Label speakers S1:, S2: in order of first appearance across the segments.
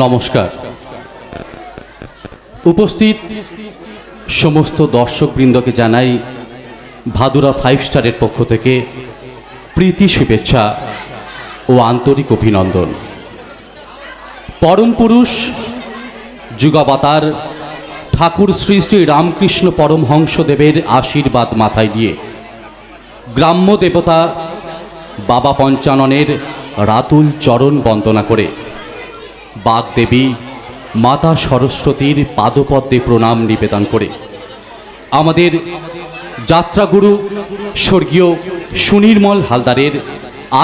S1: নমস্কার। উপস্থিত সমস্ত দর্শকবৃন্দকে জানাই ভাদুরা 5 স্টারের পক্ষ থেকে প্রীতি শুভেচ্ছা ও আন্তরিক অভিনন্দন। পরম পুরুষ যুগাবতার ঠাকুর শ্রী শ্রী রামকৃষ্ণ পরমহংসদেবের আশীর্বাদ মাথায় নিয়ে গ্রাম্য দেবতা বাবা পঞ্চাননের রাতুল চরণ বন্দনা করে বাগদেবী মাতা সরস্বতীর পাদপদ্মে প্রণাম নিবেদন করে আমাদের যাত্রাগুরু স্বর্গীয় সুনির্মল হালদারের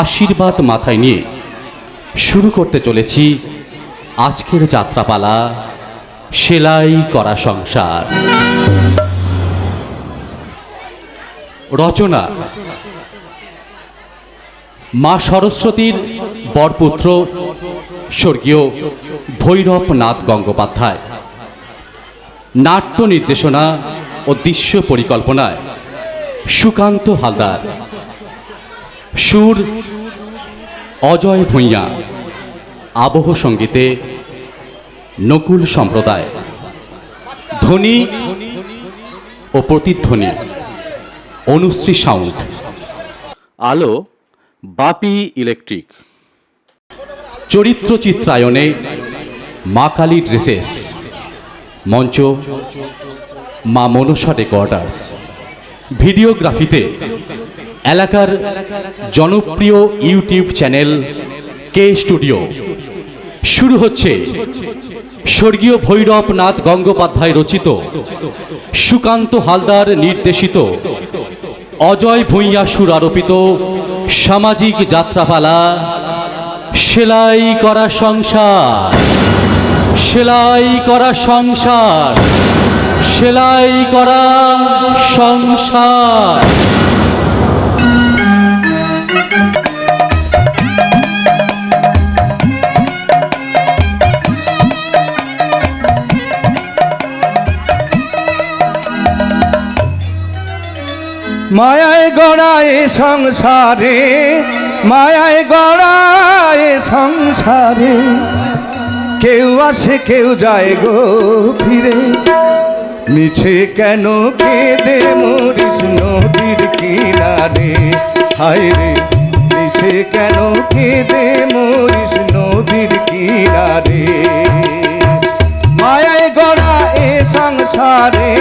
S1: আশীর্বাদ মাথায় নিয়ে শুরু করতে চলেছি আজকের যাত্রাপালা সেলাই করা সংসার। রচনা মা সরস্বতীর বরপুত্র স্বর্গীয় ভৈরবনাথ গঙ্গোপাধ্যায়। নাট্য নির্দেশনা ও দৃশ্য পরিকল্পনায় সুকান্ত হালদার। সুর অজয় ভূঁইয়া। আবহ সঙ্গীতে নকুল সম্প্রদায়। ধ্বনি ও প্রতিধ্বনি অনুশ্রী সাউন্ড। আলো বাপি ইলেকট্রিক। চরিত্র চিত্রায়নে মা কালী ড্রেসেস। মঞ্চ মা মনসা রেকর্ডার্স। ভিডিওগ্রাফিতে এলাকার জনপ্রিয় ইউটিউব চ্যানেল কে স্টুডিও। শুরু হচ্ছে স্বর্গীয় ভৈরবনাথ গঙ্গোপাধ্যায় রচিত, সুকান্ত হালদার নির্দেশিত, অজয় ভূঁইয়া সুর আরোপিত সামাজিক যাত্রাপালা সেলাই করা সংসার। সেলাই করা সংসার। সেলাই করা সংসার।
S2: মায়ায় গড়ায় সংসারে, মায়ায় গড়ায় সংসারে, কেউ আসে কেউ যায় গো ফিরে। মিছে কেন কেঁদে মরিস নদীর কিনারে, হায় রে মিছে কেন কেঁদে মরিস নদীর কিনারে। মায়ায় গড়া এ সংসারে,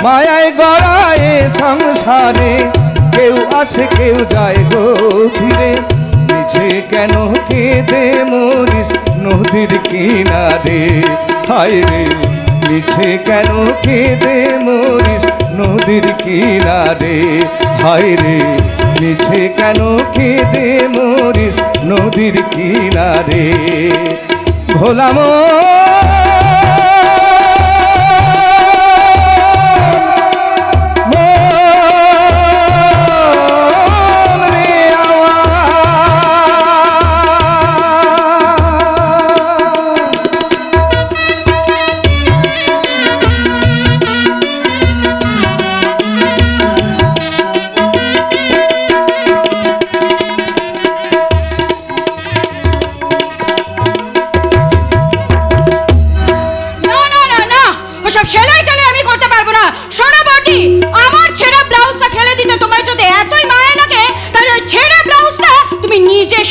S2: মায়ায় গড়া এ সংসারে, কেউ আসে কেউ যায় গো ফিরে। মিছে কেন কেঁদে মরিস নদীর কিনারে, হায় রে মিছে কেন কেঁদে মরিস নদীর কিনারে, হায় রে মিছে কেন কেঁদে মরিস নদীর কিনারে। ভোলাম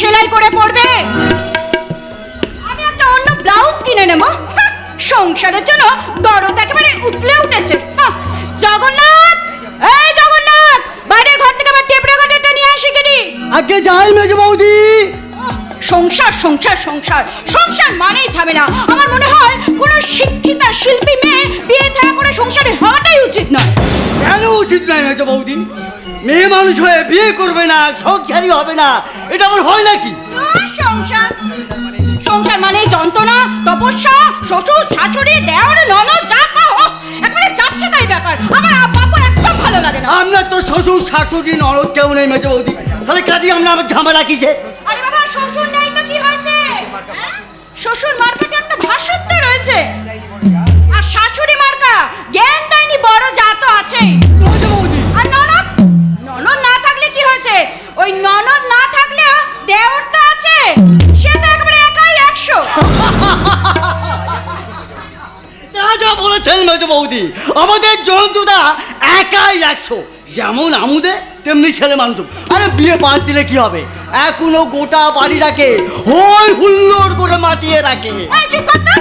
S3: সেলাই করে পড়বে। আমি একটা অন্য ব্লাউজ কিনে নেব। সংসারের জন্য দরদ একেবারে উতলে উঠেছে। জগন্নাথ, এই জগন্নাথ, বাইরের ঘর থেকে আমার টেপ রেকর্ডারটা নিয়ে আসি কিনি।
S4: আগে যাই মেজ বৌদি।
S3: সংসার সংসার সংসার সংসার মানেই ঝামেলা। আমার মনে হয় কোনো শিক্ষিতা শিল্পী মেয়ে বিয়ে থা করে সংসারে হওয়াটাই উচিত নয়।
S4: কেন উচিত নয় মেজ বৌদি? মেয়ে মানুষ হয়ে বিয়ে করবে না, সংসারই হবে না, এটা আমার হয় নাকি?
S3: সংসার সংসার মানে যন্ত্রণা, তপস্যা, শ্বশুর শাশুড়ি দেওর ননদ যা খাও একবারে যাচ্ছে তাই ব্যাপার। আমার বাবা একদম ভালো লাগে না।
S4: আপনার তো শ্বশুর শাশুড়ি ননদ কেউ নেই মেজ বৌদি, তাহলে কাজে আমরা আমার ঝামেলা কিসে?
S3: আরে বাবা শ্বশুর নেই তো কি হয়েছে? শ্বশুর মার্কেটে একটা ভাষাত্ব রয়েছে, আর শাশুড়ি মার্কা জ্ঞান দেয়নি বড় যা তো আছে। আর ননদ, ননদ না থাকলে কি হয়েছে? ওই ননদ না থাকলেও দেওর তো
S4: বলেছেন মেজ বৌদি, আমাদের জয়ন্তদা একাই 100, যেমন আমুদে তেমনি ছেলে মানুষ। আরে বিয়ে বাদ দিলে কি হবে, এখনো গোটা বাড়িটাকে হই হুল্লোড় করে মাতিয়ে রাখে।
S3: এই চুপ কর তো,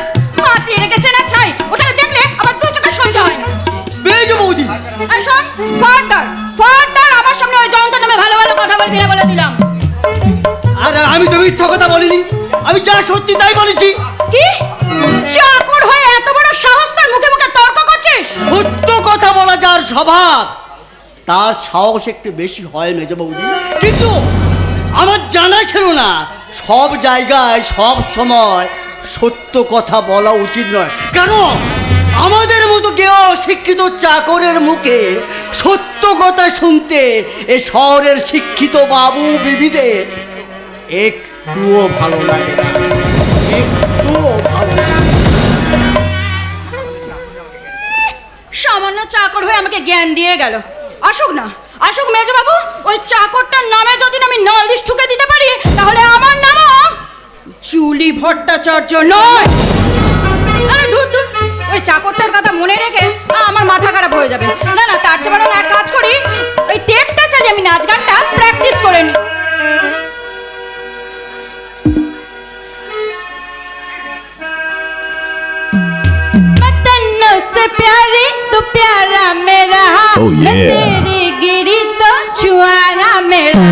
S3: মাতিয়ে রেখেছে না ছাই, ওটাকে দেখলে আমার দু চোখে সহ্য হয় না।
S4: মেজ বৌদি,
S3: এই শোন, ফার্দার আমার সামনে ওই জয়ন্ত নামে ভালো ভালো কথা বলবি না বলে দিলাম।
S4: আরে আমি তো মিথ্যা কথা বলিনি, আমি যা সত্যি তাই বলেছি।
S3: কি চাকর হয়ে এত বড় সাহস, তোর মুখে মুখে তর্ক করছিস?
S4: সত্য কথা বলা যার স্বভাব, তার সাহস একটু বেশি হয় মেজ বৌদি। কিন্তু আমার জানা ছিল না সব জায়গায় সব সময় সত্য কথা বলা উচিত নয়। কারণ আমাদের মতো কেউ অশিক্ষিত চাকরের মুখে সত্য কথা শুনতে এ শহরের শিক্ষিত বাবু বিবিদের একটুও ভালো লাগে না, একটুও ভালো লাগে না।
S3: সামান্য চাকর হয়ে আমাকে জ্ঞান দিয়ে গেল। আসুক মেজবাবু, ওই চাকরটার নামে যদি আমি নালিশ ঠুকে দিতে পারি, তাহলে আমার নামও জুলি ভট্টাচার্য নয়। আরে ধুর, ওই চাকরটার কথা মনে রেখে আমার মাথা খারাপ হয়ে যাবে। না, তার চেয়ে বরং এক কাজ করি, ওই টেপটা চালিয়ে আমি নাচ গানটা প্র্যাকটিস করে নিই। से प्यारी तो प्यारा मेरा, मैं तेरी गिरी तो छुआरा मेरा।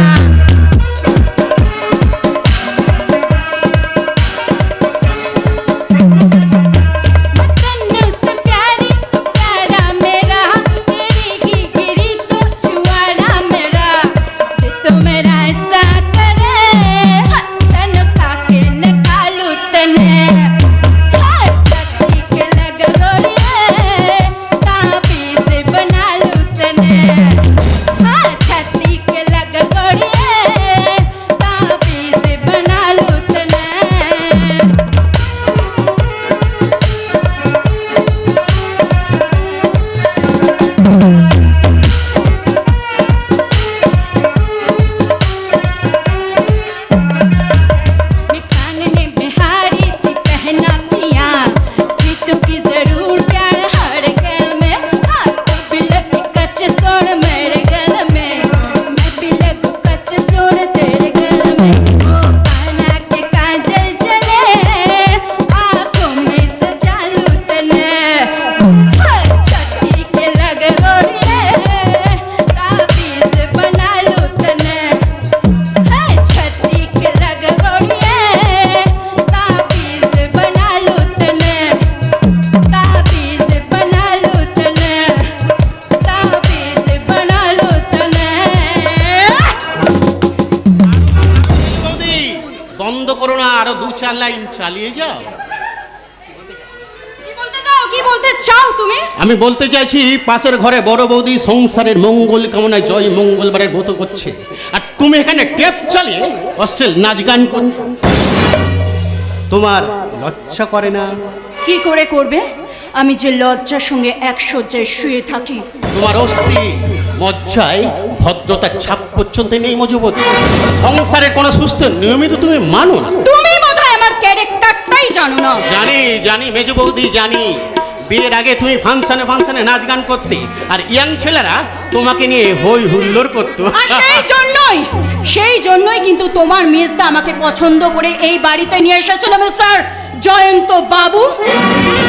S5: লাইন চালিয়ে যাও।
S3: কি বলতে চাও তুমি?
S5: আমি বলতে চাইছি, পাশের ঘরে বড় বৌদি সংসারের মঙ্গল কামনায় জয় মঙ্গলবারের ব্রত করছে, আর তুমি এখানে টেপ চালিয়ে অশ্লীল নাচ গান করছো। তোমার লজ্জা করে না?
S3: কি করে করবে? আমি যে লজ্জার সঙ্গে এক শয্যায় শুয়ে থাকি।
S5: তোমার অস্থি মজ্জায় ভদ্রতার ছাপ পর্যন্ত নেই মজবুতি। সংসারের কোনো সুস্থ নিয়মিত তুমি মানো না।
S3: তুমি বোধহয় আমার ক্যারেক্টারটাই জানো না।
S5: জানি মেজ বৌদি জানি। বিয়ের আগে তুমি ফাংশনে নাচ গান করতে, আর ইয়াং ছেলেরা তোমাকে নিয়ে হই হুল্লোড় করতো।
S3: সেই জন্যই কিন্তু তোমার মেজদা আমাকে পছন্দ করে এই বাড়িতে নিয়ে এসেছিল মিস্টার জয়ন্ত বাবু।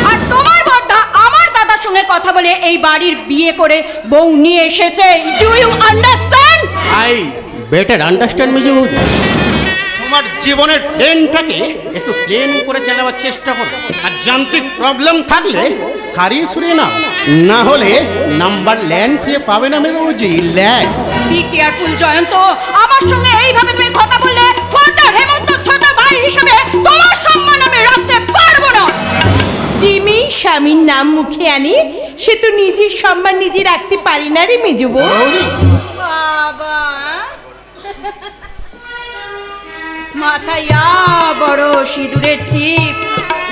S3: আর তোমার বড়দা আমার দাদার সঙ্গে কথা বলে এই বাড়ির বিয়ে করে বউ নিয়ে এসেছে। Do you understand?
S5: I better understand মেজ বৌদি। তোমার জীবনের প্লেনটাকে একটু প্লেন করে চালাবার চেষ্টা করো, আর যান্ত্রিক প্রবলেম থাকলে সারিয়ে সুরিয়ে নাও, না হলে নাম্বার ল্যান্ড খুঁজে পাবে না মেয়ে বলছি। ল্যান্ড
S3: বি কেয়ারফুল জয়ন্ত, আমার সঙ্গে এইভাবে তুমি কথা বললে ফাদার হেমন্ত ছোট ভাই হিসেবে তোমার সম্মান আমি রাখতে পারবো না।
S6: জিমি স্বামীর নাম মুখে আনি, সে তো নিজের সম্মান নিজে রাখতে পারি না রে মেজবো।
S3: বাবা মাথায় বড় সিঁদুরের টিপ,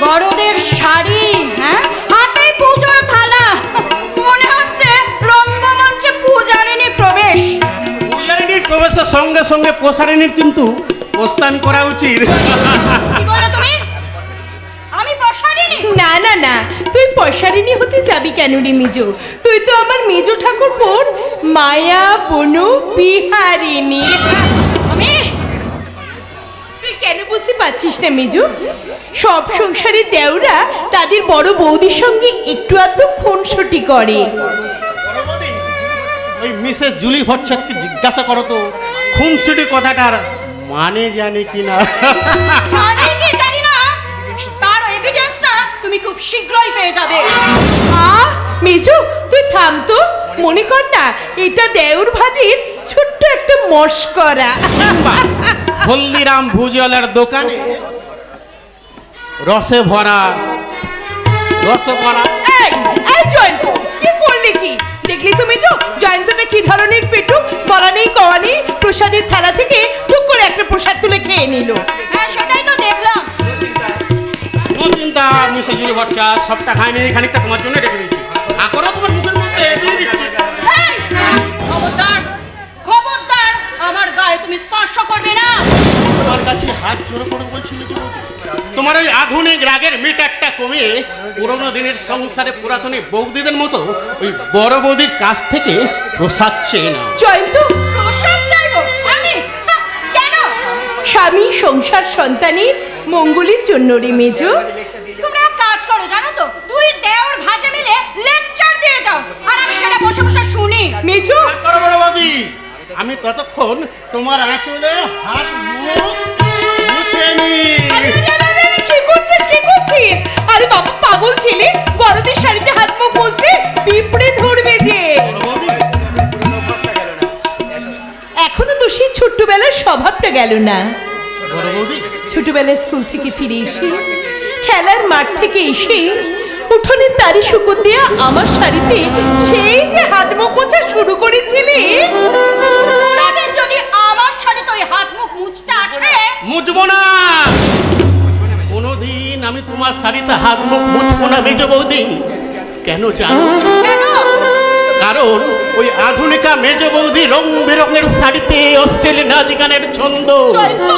S3: বড়দের শাড়ি, হ্যাঁ হাতে পুজোর থালা, মনে হচ্ছে রঙ্গমঞ্চে পূজারিনী প্রবেশ।
S5: পূজারিনীর প্রবেশের সঙ্গে সঙ্গে প্রসারিনীর কিন্তু প্রস্থান করা উচিত।
S3: কি বলো তুমি? আমি প্রসারিনী?
S6: না না না, তুই পয়সারিনী হতে যাবি কেন রে মেজো? তুই তো আমার মেজো ঠাকুরপোর মায়া বনু বিহারিনী।
S3: আমি
S6: তুই কেন বুঝতে পারছিস না মেজো? সব সংসারের দেওরা তাদের বড় বৌদির সঙ্গে একটু আধটু খুনসুটি করে।
S5: ওই মিসেস জুলি ভট্টাচার্যকে জিজ্ঞাসা করো তো খুনসুটি কথাটার মানে জানে কিনা।
S3: জানি কি জানি না, তার এভিডেন্সটা তুমি খুব শীঘ্রই পেয়ে যাবে।
S6: মেজো তুই থাম তো, মনে কর না এটা দেওর ভাজির ছোট্ট একটা মস্করা।
S5: হলদিরাম ভুজলের দোকানে রসে ভরা
S6: এই এই জয়ন্ত, কি করলি কি? দেখলি তো মেজো, জয়ন্তটা কি ধরনের পেটুক, বলা নেই কওয়া নেই, প্রসাদের থালা থেকে টুক করে একটা প্রসাদ তুলে খেয়ে নিল।
S3: হ্যাঁ সেটাই তো দেখলাম।
S5: নো চিন্তা মিসেস জুলি ভট্টাচার্য, সবটা খাইনি, খানিকটা তোমার জন্য রেখে দিয়েছি। আকরও তোমার মুখের মধ্যে দিয়ে দিচ্ছি।
S3: এই, খবরদার খবরদার, আমার গায়ে তুমি স্পর্শ করবে না।
S5: তোমার কাছে হাত জোড়ো করে বলছি যে তোমার ওই আধুনিক রাগের মিটারটা কমিয়ে পুরোনো দিনের সংসারে পুরাতনী বৌদিদের মতো ওই বড় বৌদির কাছ থেকে প্রসাদ চেয়ে নাও।
S6: জয়ন্ত,
S3: প্রসাদ চাইবো আমি? হ্যাঁ, কেন?
S6: স্বামী সংসার সন্তানের মঙ্গলের জন্য রে মেজো।
S3: তোমরা এক কাজ করো জানো তো, দুই দেওর ভাজে মিলে লেকচার দিয়ে যাও, আর আমি সেটা বসে বসে শুনি।
S6: মেজো
S5: করো বড় বৌদি, আমি ততক্ষণ তোমার আঁচলে হাত মুখ মুছে নিই।
S6: আরে, কি করছিস কি করছিস? আরে বাবা পাগল ছেলে, বড়দের শাড়িতে হাত মুখ মুছলে পিঁপড়ে ধরবে যে। এখনো তো সেই ছোট্টবেলার স্বভাবটা গেল না।
S5: বড় বৌদি,
S6: ছোটবেলায় স্কুল থেকে ফিরে এসে খেলার মাঠ থেকে এসে উঠোনের তারি শুকুর দেয়া আমার শাড়িতে সেই যে হাত মুখ মোছা শুরু করেছিলি।
S3: তাদের যদি আমার শাড়িতে ওই হাত মুখ মুছতে আসে,
S5: মুছবো না কোনোদিন, আমি তোমার শাড়িতে হাত মুখ মুছবো না মেজ বৌদি। কেন জানো?
S3: কেন?
S5: কারণ ওই আধুনিকা মেজ বৌদি রং বেরঙের শাড়িতে অস্ট্রেলিয়ান নাচ গানের ছন্দ।
S3: জয়ন্ত,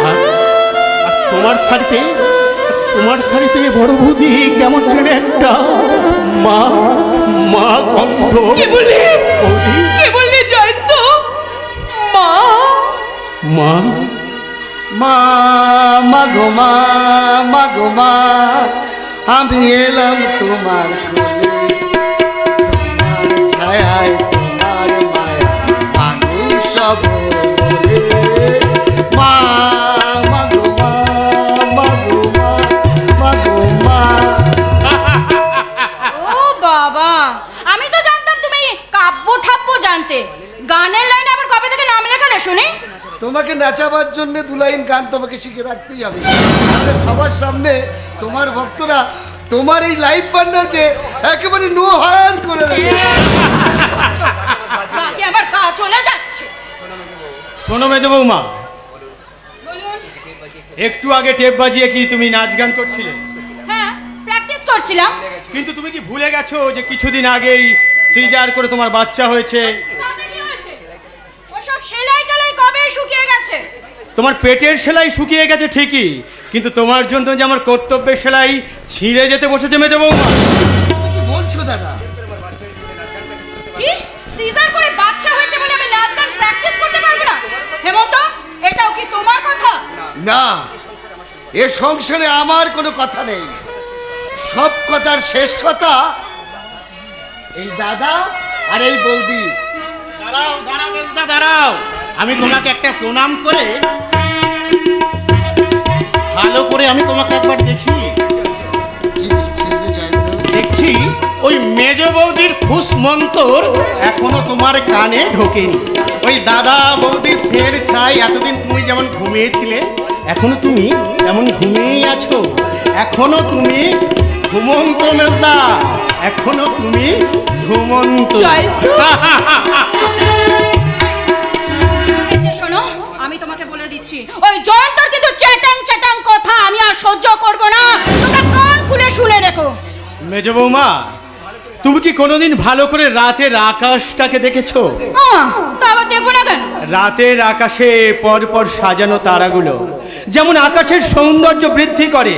S5: আর তোমার শাড়িতে বড় বৌদি কেমন যেন একটা মা মা গন্ধ।
S6: কে বললি?
S5: বৌদি,
S6: কে বললি জয়ন্ত? মা
S5: মা
S2: মা মাগো মা মাগো মা, আমি এলাম তোমার কোলে, তোমার ছায়ায় তোমার মায়া মানুষ সব বলে। মা মাগো মা মাগো মা মাগো মা।
S3: ও বাবা, আমি তো জানতাম তুমি কাব্য ঠাব্য জানতে। গানের লাইনে আবার কবে থেকে নাম লেখালে শুনি?
S2: তোমাকে নাচাবার জন্য দু লাইন গান তোমাকে শিখে রাখতেই হবে। আমাদের সবার সামনে তোমার ভক্তরা তোমার এই লাইভ পার্টনারকে একেবারে নো হায়ার করে দেবে।
S3: বাকি আমার কাজ চলে যাচ্ছে।
S7: শোনো মেজ বৌমা,
S3: বলুন।
S7: একটু আগে টেপ বাজিয়ে কি তুমি নাচ গান করছিলে?
S3: হ্যাঁ, প্র্যাকটিস করছিলাম।
S7: কিন্তু তুমি কি ভুলে গেছো যে কিছুদিন আগেই সিজার করে তোমার বাচ্চা হয়েছে?
S3: তাতে কি হয়েছে? ওসব সেলাই টেলাই কবে শুকিয়ে গেছে।
S7: তোমার পেটের সেলাই শুকিয়ে গেছে ঠিকই, কিন্তু তোমার জন্য যে আমার কর্তব্যের সেলাই ছিঁড়ে যেতে বসেছে মেজ বৌমা।
S2: কি বলছো দাদা?
S3: কি সিজার করে বাচ্চা হয়েছে বলে আমি নাচ গান প্র্যাকটিস করতে পারবো না? হেমন্ত, এটাও কি তোমার কথা?
S2: না, এ সংসারে আমার কোনো কথা নেই। সব কথার শ্রেষ্ঠতা এই দাদা আর এই বৌদি।
S5: দাঁড়াও দাঁড়াও মেজদা, দাঁড়াও, আমি তোমাকে একটা প্রণাম করে ভালো করে আমি তোমাকে একবার দেখি।
S2: কি দেখছিস রে জয়ন্ত?
S5: দেখছি ওই মেজ বৌদির ফুস মন্তর এখনো তোমার কানে ঢোকেনি। ওই দাদা বৌদি শের ছাই এতদিন তুমি যেমন ঘুমিয়েছিলে, এখনো তুমি এমন ঘুমিয়েই আছো। এখনো তুমি ঘুমন্ত মেজদা, এখনো তুমি ঘুমন্ত।
S6: জয়ন্ত,
S3: এই যে শোনো, আমি তোমাকে বলে দিচ্ছি, ওই জয়ন্তর কিন্তু চ্যাটাং চ্যাটাং কথা আমি আর সহ্য করব না। তোমরা কান খুলে শুনে রেখো।
S7: মেজ বৌমা, তুমি কি কোনোদিন ভালো করে রাতের আকাশটাকে দেখেছো?
S3: তা আবার দেখবো না কেন?
S7: রাতের আকাশে পরপর সাজানো তারাগুলো যেমন আকাশের সৌন্দর্য বৃদ্ধি করে,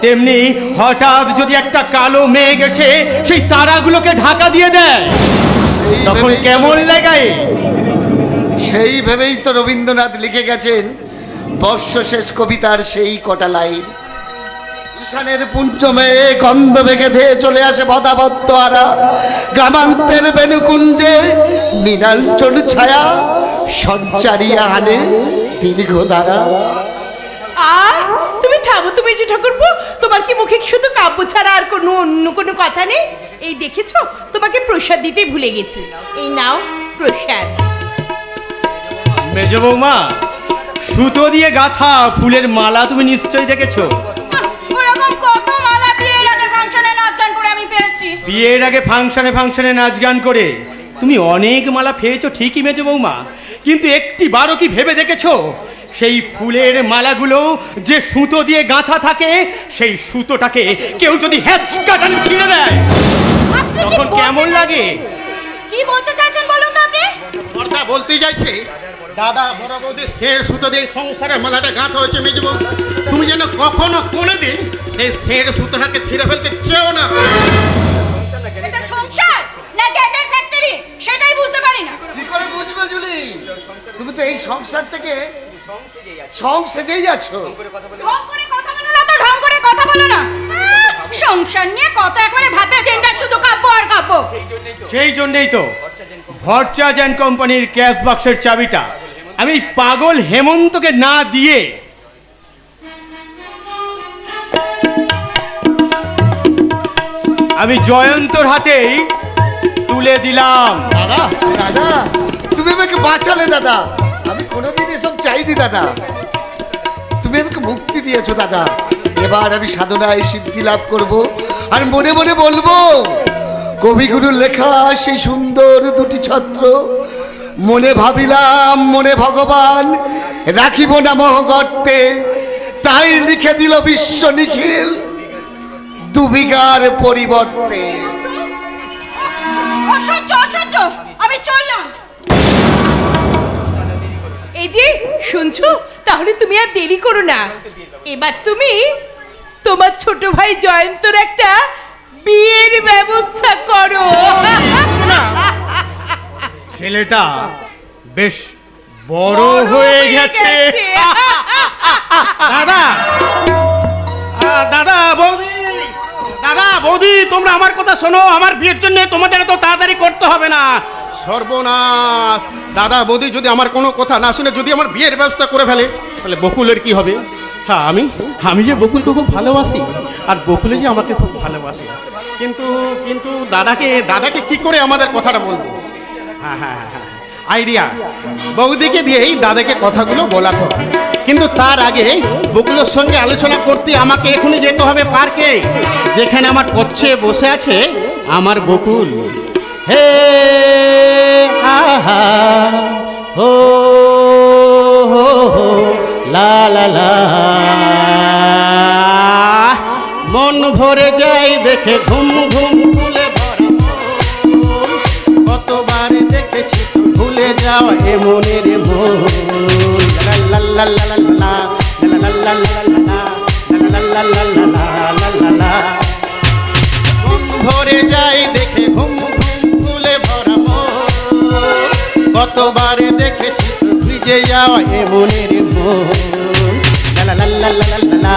S7: তেমনি হঠাৎ যদি একটা কালো মেঘ এসে সেই তারাগুলোকে ঢাকা দিয়ে দেয়, তখন কেমন লাগে?
S2: সেই ভেবেই তো রবীন্দ্রনাথ লিখে গেছেন বর্ষশেষ কবিতার সেই কটা লাইন। ঈশানের পুঞ্জমে গন্ধ বেগে ধেয়ে চলে আসে বদাবদ্ধ আরা, গ্রামান্তের বেনুকুঞ্জে নীলাঞ্চল ছায়া সঞ্চারিয়া হানে দীর্ঘ দ্বারা।
S6: আর তুমি থামো তুমি যে ঠাকুরপো, তোমার কি মুখে শুধু কাব্য ছাড়া আর কোনো অন্য কোনো কথা নেই? এই দেখেছো, তোমাকে প্রসাদ দিতে ভুলে গেছি। এই নাও প্রসাদ।
S7: মেজ বৌমা, সুতো দিয়ে গাঁথা ফুলের মালা তুমি নিশ্চয়ই দেখেছো।
S3: ওরকম কত মালা বিয়ের আগে ফাংশনে নাচ গান করে আমি পেয়েছি।
S7: বিয়ের আগে ফাংশনে নাচ গান করে তুমি অনেক মালা পেয়েছো ঠিকই মেজ বৌমা, কিন্তু একটি বারও কি ভেবে দেখেছো সেই ফুলের মালাগুলো যে সুতো দিয়ে গাঁথা থাকে, সেই সুতোটাকে কেউ যদি হ্যাচকাটানি ছিঁড়ে দেয়
S3: আপনি কি
S7: তখন
S3: বলতে
S7: কেমন
S3: চাইছেন?
S7: লাগে?
S3: কি বলতে চাইছেন বলুন তো আপনি?
S5: কথা বলতে যাইছে দাদা বড় বৌদির শের সুতো দিয়ে সংসারের মালাটা গাঁথা হয়েছে মেজ বৌদি। তুমি যেন কখনো কোনোদিন সেই শের সুতোটাকে ছিঁড়ে ফেলতে চেও না।
S3: এটা সংসার না ক্যান্ডেল ফ্যাক্টরি সেটাই বুঝতে পারি না।
S2: কি করে বুঝবে জুলি? তুমি তো এই সংসার থেকে সং সেজেই যাচ্ছ।
S3: ঢং করে কথা বলো না তো, ঢং করে কথা বলো না। সংসার নিয়ে কত একবারে ভাবে দিনটা শুধু কাব্য আর কাব্য।
S7: সেই জন্যই তো ভরচার্জ অ্যান্ড কোম্পানির ক্যাশ বাক্সের চাবিটা আমি পাগল হেমন্তকে না দিয়ে আমি জয়ন্তর হাতেই তুলে দিলাম।
S2: দাদা দাদা তুমি আমাকে বাঁচালে দাদা, আমি কোনোদিন এসব চাইনি দাদা, তুমি আমাকে মুক্তি দিয়েছো দাদা। এবার আমি সাধনায় সিদ্ধি লাভ করব আর মনে মনে বলবো কবিগুরুর লেখা সেই সুন্দর দুটি ছত্র, মনে ভাবিলাম মনে ভগবান রাখিব না মহগর্তে, তাই লিখে দিল বিশ্ব নিখিল দুবিঘার পরিবর্তে।
S3: অসহ্য অসহ্য, আমি চললাম।
S6: এই যে শুনছো, তাহলে তুমি আর দেরি করো না, এবার তুমি তোমার ছোট ভাই জয়ন্তর একটা বিয়ের ব্যবস্থা করো।
S7: ছেলেটা বেশ বড় হয়ে গেছে।
S5: দাদা দাদা বৌদি, দাদা বৌদি, তোমরা আমার কথা শোনো। আমার বিয়ের জন্য তোমাদের এত তাড়াতাড়ি করতে হবে না। সর্বনাশ! দাদা বৌদি যদি আমার কোনো কথা না শুনে যদি আমার বিয়ের ব্যবস্থা করে ফেলে, তাহলে বকুলের কি হবে? হ্যাঁ, আমি যে বকুলকে খুব ভালোবাসি আর বকুলে যে আমাকে খুব ভালোবাসে, কিন্তু দাদাকে কি করে আমাদের কথাটা বলবো? হ্যাঁ, আইডিয়া, বৌদিকে দিয়েই দাদাকে কথাগুলো বলাতে হবে। কিন্তু তার আগে বকুলের সঙ্গে আলোচনা করতে আমাকে এখনই যেতে হবে পার্কে, যেখানে আমার কচ্ছে বসে আছে আমার বকুল। হে আহা হো হো হো লা লা লা, মন ভরে যায় দেখে ঘুম ঘুম ফুলে ভরা মন, কতবার দেখেছি তো ভুলে যাওয়া এ মনের মন। লা লা লা লা লা লা লা লা লা লা লা লা লা লা লা, মন ভরে যায় দেখে ঘুম ঘুম ফুলে ভরা মন, কতবার দেখেছি তো ভিজে যাওয়া এ মনের মন। লা লা লা লা লা লা লা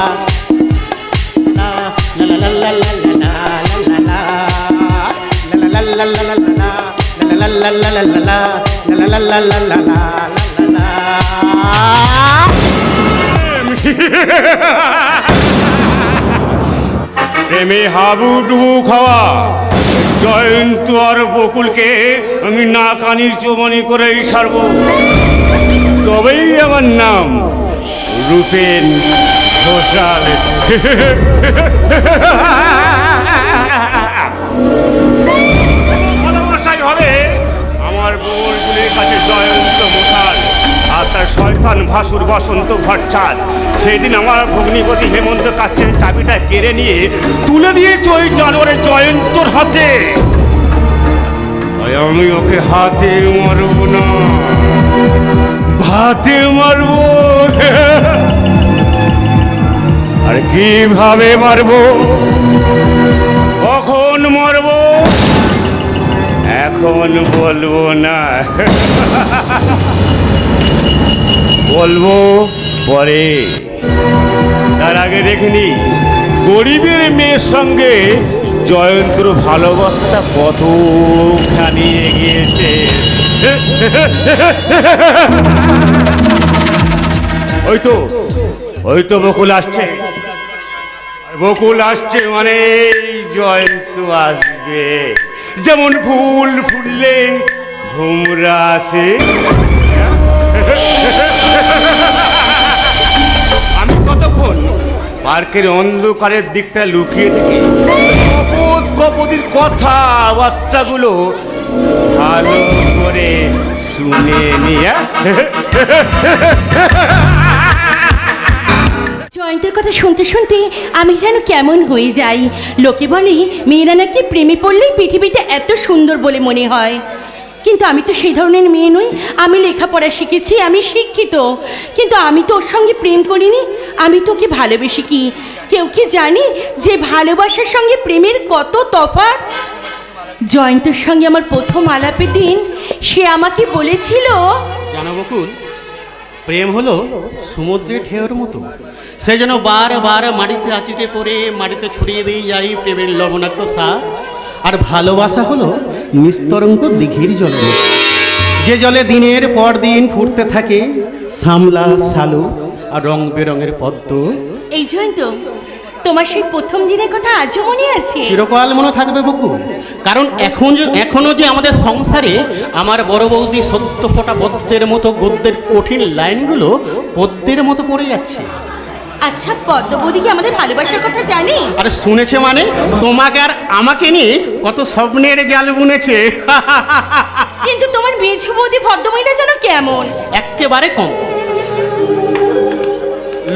S7: প্রেমে হাবুডুবু খাওয়া জয়ন্ত আর বকুলকে আমি না কানি জমানি করেই সারব, তবেই আমার নাম রূপেন ঘোষাল। ভালোবাসাই হবে আমার বকুলের কাছে জয়ন্ত মশাল আর তার শয়তান ভাসুর বসন্ত ভট্টাচার। সেদিন আমার ভগ্নিপতি হেমন্ত কাছে চাবিটা কেড়ে নিয়ে তুলে দিয়েছে ওই জানোয়ারের জয়ন্তর হাতে।
S8: তাই আমি ওকে হাতে মারব না, ভাতে মারব। আর কিভাবে মারব, কখন মারব এখন বলবো না, বলবো পরে। তার আগে দেখিনি গরিবের মেয়ের সঙ্গে জয়ন্তর ভালোবাসাটা কতখানি এগিয়েছে। ওই তো বকুল আসছে, আর বকুল আসছে মানে জয়ন্ত আসবে। যেমন ফুল ফুললে ভোমরা আসে, আমি কতক্ষণ পার্কের অন্ধকারের দিকটা লুকিয়ে থেকে কপদ কপদির কথা বাচ্চাগুলো ভালো করে শুনে নিয়ে।
S6: জয়ন্তের কথা শুনতে শুনতে আমি যেন কেমন হয়ে যাই। লোকে বলে মেয়েরা নাকি প্রেমে পড়লেই পৃথিবীটা এত সুন্দর বলে মনে হয়, কিন্তু আমি তো সেই ধরনের মেয়ে নই। আমি লেখাপড়া শিখেছি, আমি শিক্ষিত, কিন্তু আমি তো ওর সঙ্গে প্রেম করিনি, আমি তোকে ভালোবেসি। কি কেউ কি জানি যে ভালোবাসার সঙ্গে প্রেমের কত তফাৎ? জয়ন্তের সঙ্গে আমার প্রথম আলাপের দিন সে আমাকে বলেছিল,
S5: জানো বকুল, প্রেম হলো সমুদ্রের ঢেউর মতো, সে যেন বারবার মাটিতে আঁচিটে পড়ে মাটিতে ছড়িয়ে দিয়ে যায় প্রেমের লবণাক্ত সাপ। আর ভালোবাসা হলো নিস্তরঙ্গ দিঘির জল, যে জলে দিনের পর দিন ফুটতে থাকে সামলা, শালু আর রং বেরঙের পদ্ম।
S6: এই জয়ন্ত, তোমার সেই প্রথম দিনের কথা আজও মনে আছে?
S5: চিরকাল মনে থাকবে বকুল, কারণ এখনো যে আমাদের সংসারে আমার বড় বৌদি সত্য ফোটা পদ্মের মতো গদ্যের কঠিন লাইনগুলো পদ্মের মতো পড়ে যাচ্ছে।
S6: আচ্ছা, পদ্মবতী কি আমাদের ভালোবাসার কথা জানে?
S5: আরে শুনেছে মানে, তোমাকে আর আমাকে নিয়ে কত স্বপ্নের জাল বুনেছে।
S6: কিন্তু তোমার মেজ বৌদি ভদ্রমহিলা যেন কেমন?
S5: একেবারে কম।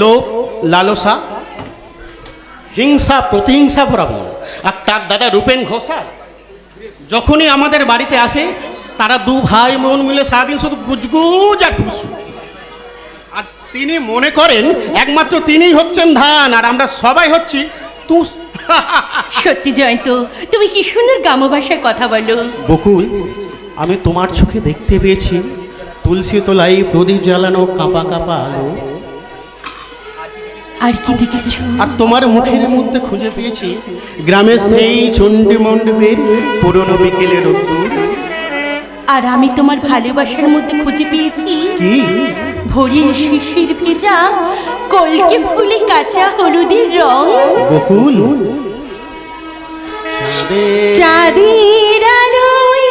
S5: লোভ, লালসা, হিংসা, প্রতিহিংসা ভরা মন। আর তার দাদা রূপেন ঘোষা যখনই আমাদের বাড়িতে আসে, তারা দু ভাই বোন মিলে সারাদিন শুধু গুজগুজ আর ফুসু। আর তিনি মনে করেন একমাত্র তিনিই হচ্ছেন ধান, আর আমরা সবাই হচ্ছি তুষ।
S6: সত্যি জয়ন্ত, তুমি কি সুন্দর গ্রাম্য ভাষায় কথা বলো।
S5: বকুল, আমি তোমার চোখে দেখতে পেয়েছি তুলসী তলায় প্রদীপ জ্বালানো কাঁপা কাঁপা আলো।
S6: আর কি দেখেছো?
S5: আর তোমার মুখের মধ্যে খুঁজে পেয়েছি গ্রামের সেই চণ্ডী মণ্ডপের পুরনো বিকেলের রোদ্দুর।
S6: আর আমি তোমার ভালোবাসার মধ্যে খুঁজে পেয়েছি
S5: কি?
S6: ভোরের শিশির ভেজা কলকে ফুলে কাঁচা হলুদের রং।
S5: বকুল,
S6: চাঁদের আলোয়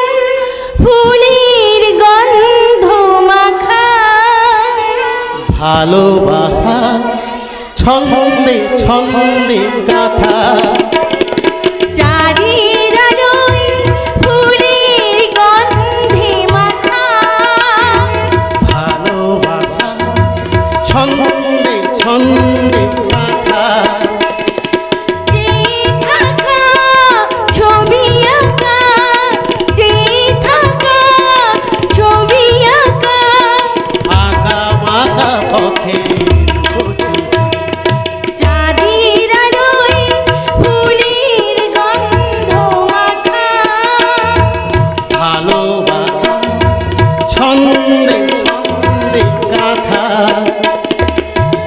S6: ফুলের গন্ধ মাখা
S5: ভালোবাসা ছন্দে ছন্দে গাথা।
S6: চাঁদের আলোয় ফুলের গন্ধে মাখা
S5: ভালোবাসা ছন্দে ছন্দে গাথা।
S6: যে থাকা ছবি আঁকা, যে থাকা ছবি আঁকা
S5: আঁকা মাকা পথে
S6: চাঁদের আলোয় ফুলের গন্ধ মাখা
S5: ভালোবাসা ছন্দে ছন্দে গাথা।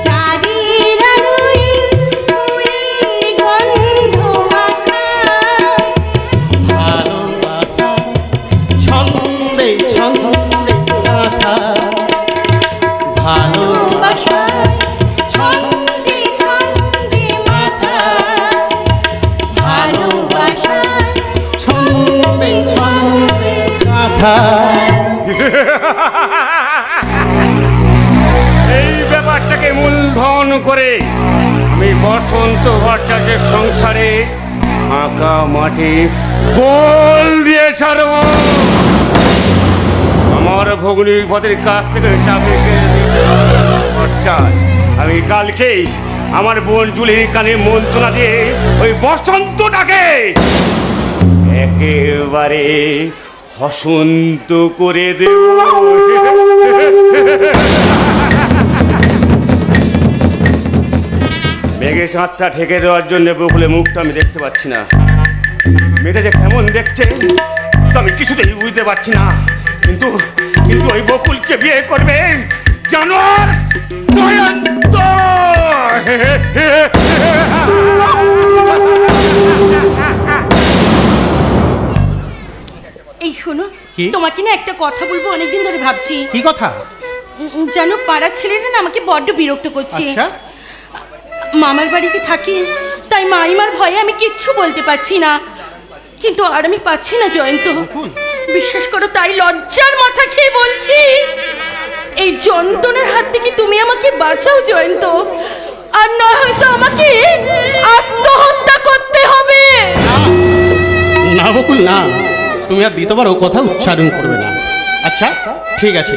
S6: চাঁদের আলোয় ফুলের গন্ধ মাখা
S5: ভালোবাসা ছন্দে ছন্দে গাথা। ভালোবাসা
S6: ছন্দে ছন্দে মাথা ভালোবাসা
S5: ছন্দে ছন্দে গাথা।
S8: এই ব্যাপারটাকে মূলধন করে আমি বসন্ত ভট্টাচার্যের সংসারে ফাঁকা মাঠে গোল দিয়ে ছাড়ব। আমার ভগ্নির পথের কাছ থেকে চাপে ভট্টাচার্য, আমি কালকেই আমার বোন জুলির কানে মন্ত্রণা দিয়ে ওই বসন্তটাকে একেবারে হসন্ত করে দেব। মেঘে সাঁতটা ঢেকে দেওয়ার জন্য বকুলে মুখটা আমি দেখতে পাচ্ছি না। মেয়েটা যে কেমন দেখছে তো আমি কিছুতেই বুঝতে পারছি না, কিন্তু কিন্তু ওই বকুলকে বিয়ে করবে জানোয়ার জয়ন্ত।
S6: এই শোনো,
S7: কি?
S6: তোমাকে না একটা কথা বলবো, অনেকদিন ধরে ভাবছি।
S7: কি কথা?
S6: জানো, পাড়ার ছেলেরা না আমাকে বড্ড বিরক্ত করছে।
S7: আচ্ছা,
S6: মামার বাড়িতে থাকি, তাই মাইমার ভয়ে আমি কিচ্ছু বলতে পারছি না। কিন্তু আর আমি পাচ্ছি না জয়ন্ত, বিশ্বাস করো, তাই লজ্জার মাথা খেয়ে বলছি, এই যন্ত্রণার হাত থেকে তুমি আমাকে বাঁচাও জয়ন্ত, আর না হয়তো আমাকে আত্মহত্যা করতে হবে।
S5: না বকুল না, তুমি আর দ্বিতীয়বার ও কথা উচ্চারণ করবে না। আচ্ছা ঠিক আছে,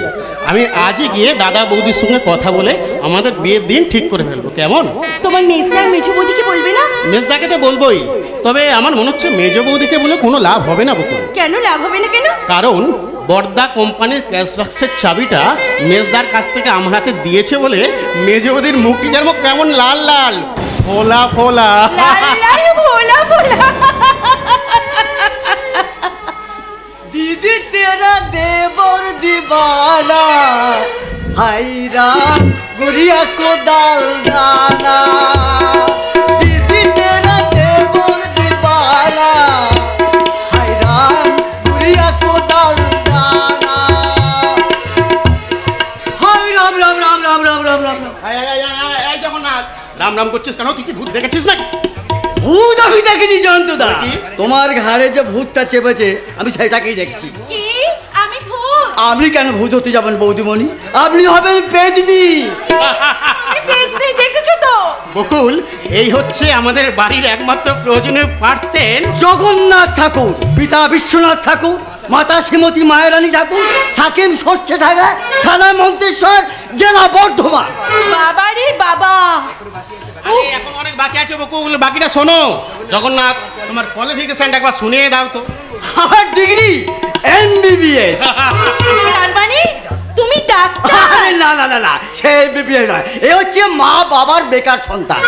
S5: আমি আজই গিয়ে দাদা বৌদির সঙ্গে কথা বলে আমাদের বিয়ের দিন ঠিক করে ফেলবো, কেমন?
S6: তোমার মেজদার মেজো বৌদিকে বলবে না?
S5: মেজদাকে তো বলবোই, তবে আমার মনে হচ্ছে মেজ বৌদিকে বলে কোনো লাভ হবে না বকুল।
S6: কেন লাভ হবে না কেন?
S5: কারণ বর্দা কোম্পানির ক্যাশ বাক্সের চাবিটা মেজদার কাছ থেকে আমার হাতে দিয়েছে বলে মেজ বৌদির মুখটি যেন কেমন লাল লাল ফোলা ফোলা।
S6: লাল লাল ভোলা ভোলা।
S4: दीदी तेरा देवर दीवाना, हायरा गुड़िया को दाल दाना। दीदी तेरा देवर दीवाना, हायरा गुड़िया को दाल दाना। हाय राम राम राम राम राम राम राम।
S5: এই জগন্নাথ, রাম রাম করছিস কেন? তুই কি ভূত দেখেছিস নাকি?
S4: ভূত আমি দেখিনি জয়ন্ত দা,
S5: কি?
S4: তোমার ঘাড়ে যে ভূতটা চেপেছে আমি সেটাকেই দেখছি।
S6: কি? আমি ভূত?
S4: আপনি কেন ভূত হতে যাবেন বৌদিমণি? আপনি হবেন পেদনি।
S6: তুমি পেতনি দেখেছো তো?
S5: বকুল, এই হচ্ছে আমাদের বাড়ির একমাত্র প্রয়োজনীয় পার্সেন।
S4: জগন্নাথ ঠাকুর, পিতা বিশ্বনাথ ঠাকুর, মাতা শ্রীমতী মায়েরানী ঠাকুর, সাকিম সর্ষে ঢাকা, থানা মন্তেশ্বর, জেলা বর্ধমান।
S6: বাবারে বাবা,
S5: আরে এখন অনেক বাকি আছে বকুল, বাকিটা শোনো। জগন্নাথ, তোমার কোয়ালিফিকেশনটা একবার শুনিয়ে দাও তো।
S4: আমার ডিগ্রি এমবিবিএস।
S6: তার মানে তুমি ডাক্তার?
S4: না না না না, সে এমবিবিএস নয়, এ হচ্ছে মা বাবার বেকার সন্তান।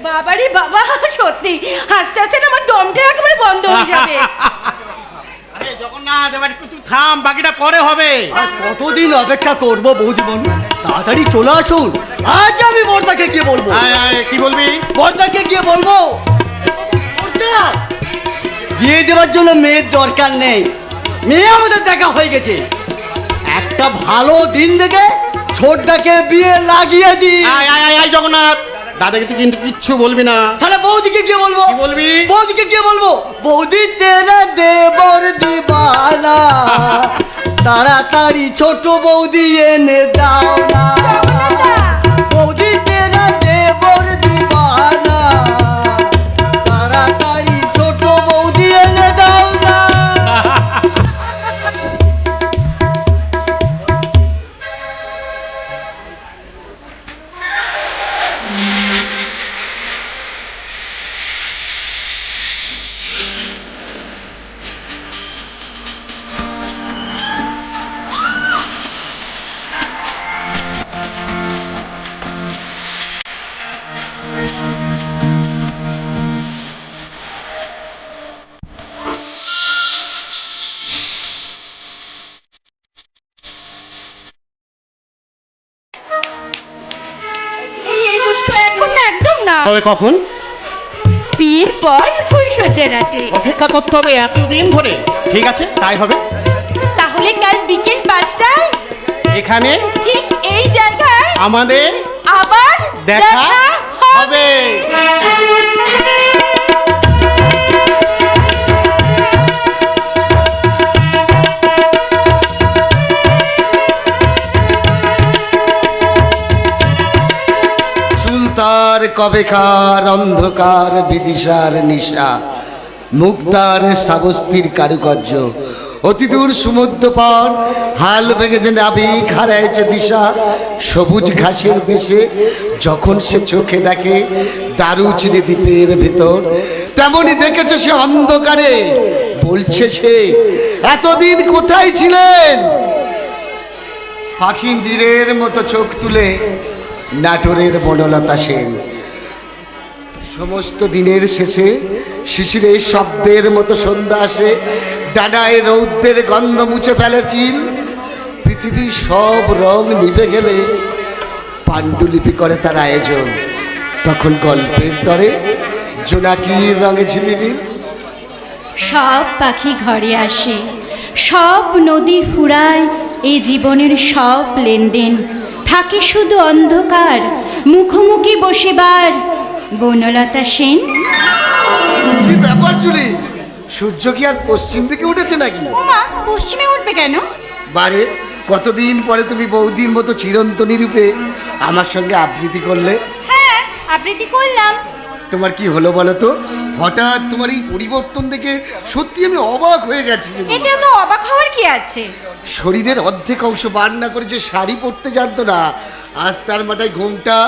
S6: বাবারে বাবা, সত্যি হাসতে হাসতে না আমার দমটা একেবারে বন্ধ হয়ে যাবে।
S5: আরে জগন্নাথ, এবার একটু তুই থাম, বাকিটা পরে হবে।
S4: আর কতদিন অপেক্ষা করবো বৌদিমণি? তাড়াতাড়ি চলে আসুন, আজ আমি বর্দাকে গিয়ে বলবো।
S5: আয়, আয়, কি বলবি?
S4: বর্দাকে গিয়ে বলবো, বর্দা, বিয়ে দেওয়ার জন্য মেয়ের দরকার নেই, মেয়ে আমাদের দেখা হয়ে গেছে। একটা ভালো দিন দেখে ছোটটাকে বিয়ে লাগিয়ে দি।
S5: আয় আয় আয় আয় জগন্নাথ, দাদাকে তুই কিন্তু কিচ্ছু বলবি না।
S4: তাহলে বৌদিকে গিয়ে বলবো।
S5: কি বলবি?
S4: বৌদিকে গিয়ে বলবো, বৌদি তেরা দেবর দিবানা, তাড়াতাড়ি ছোট বৌদি এনে দাও না। বৌদি তেরা দেবর দিবানা, তাড়াতাড়ি ছোট বৌদি এনে দাও না।
S3: এখন না, একদম না।
S5: তবে কখন?
S3: বিয়ের পর ফুল সজ্জা রাতে।
S5: অপেক্ষা করতে হবে এতদিন ধরে? ঠিক আছে, তাই হবে।
S6: তাহলে কাল বিকেল 5টায়
S5: এখানে
S6: ঠিক এই জায়গায়
S5: আমাদের
S6: আবার
S5: দেখা হবে।
S2: চুলতার কবেকার অন্ধকার বিদিশার নিশা, মুক্তার সাবস্তির কারুকার্য, অতিদূর সমুদ্র পার হাল ভেঙেছে নাবিক, হারাইছে দিশা সবুজ ঘাসের দেশে। যখন সে চোখে দেখে দারুচিনি দ্বীপের ভিতর, তেমনি দেখেছে সে অন্ধকারে বলছে সে, এতদিন কোথায় ছিলেন? পাখিন্দিরের মতো চোখ তুলে নাটোরের বনলতা সেন। সমস্ত দিনের শেষে শিশিরের শব্দের মতো সন্ধ্যা আসে, ডানায় রৌদ্রের গন্ধ মুছে ফেলে চিল। পৃথিবীর সব রং নিভে গেলে পাণ্ডুলিপি করে তার আয়োজন। তখন গল্পের তরে জোনাকির রঙে ঝিলিমিল।
S3: সব পাখি ঘরে আসে, সব নদী ফুরায়, এই জীবনের সব লেনদেন থাকে শুধু অন্ধকার, মুখোমুখি বসেবার বনলতা সেন।
S2: কি ব্যাপার চুলি, সূর্য কি আজ পশ্চিম দিকে উঠেছে নাকি?
S3: ওমা, পশ্চিমে উঠবে কেন?
S2: বারে, কতদিন পরে তুমি বৌদির মতো চিরন্তনী রূপে আমার সঙ্গে আবৃত্তি করলে।
S3: হ্যাঁ, আবৃত্তি করলাম।
S2: তোমার কি হলো বলো তো? হঠাৎ তোমার এই পরিবর্তন দেখে সত্যি আমি অবাক হয়ে গেছি।
S3: এতে তো অবাক হওয়ার কি আছে?
S2: শরীরের অর্ধেক অংশ বার না করে যে শাড়ি পরতে জানতো না, আজ তার মাথায় ঘোমটা,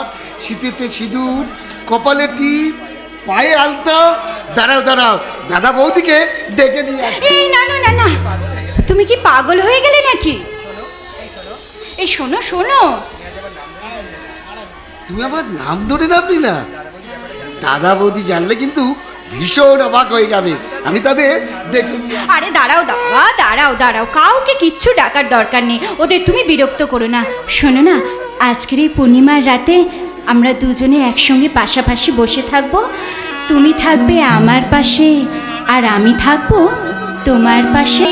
S2: শীতেতে সিঁদুর, কপালে টিপ, পায়ে আলতা। দাঁড়াও দাঁড়াও, দাদা বৌদিকে ডেকে নিয়ে আসি।
S3: এই না না না না, তুমি কি পাগল হয়ে গেলে নাকি? এই শোনো শোনো,
S2: তুমি আমার নাম ধরে নামলি না? দাদা বৌদি জানলে কিন্তু ভীষণ অবাক হয়ে যাবে। আমি তাদের ডেকে নিয়ে আসি।
S3: আরে দাঁড়াও দাঁড়া দাঁড়াও দাঁড়াও, কাউকে কিচ্ছু ডাকার দরকার নেই, ওদের তুমি বিরক্ত করো না। শোনো না, আজকের এই পূর্ণিমার রাতে আমরা দুজনে একসঙ্গে পাশাপাশি বসে থাকবো। তুমি থাকবে আমার পাশে আর আমি থাকবো তোমার পাশে।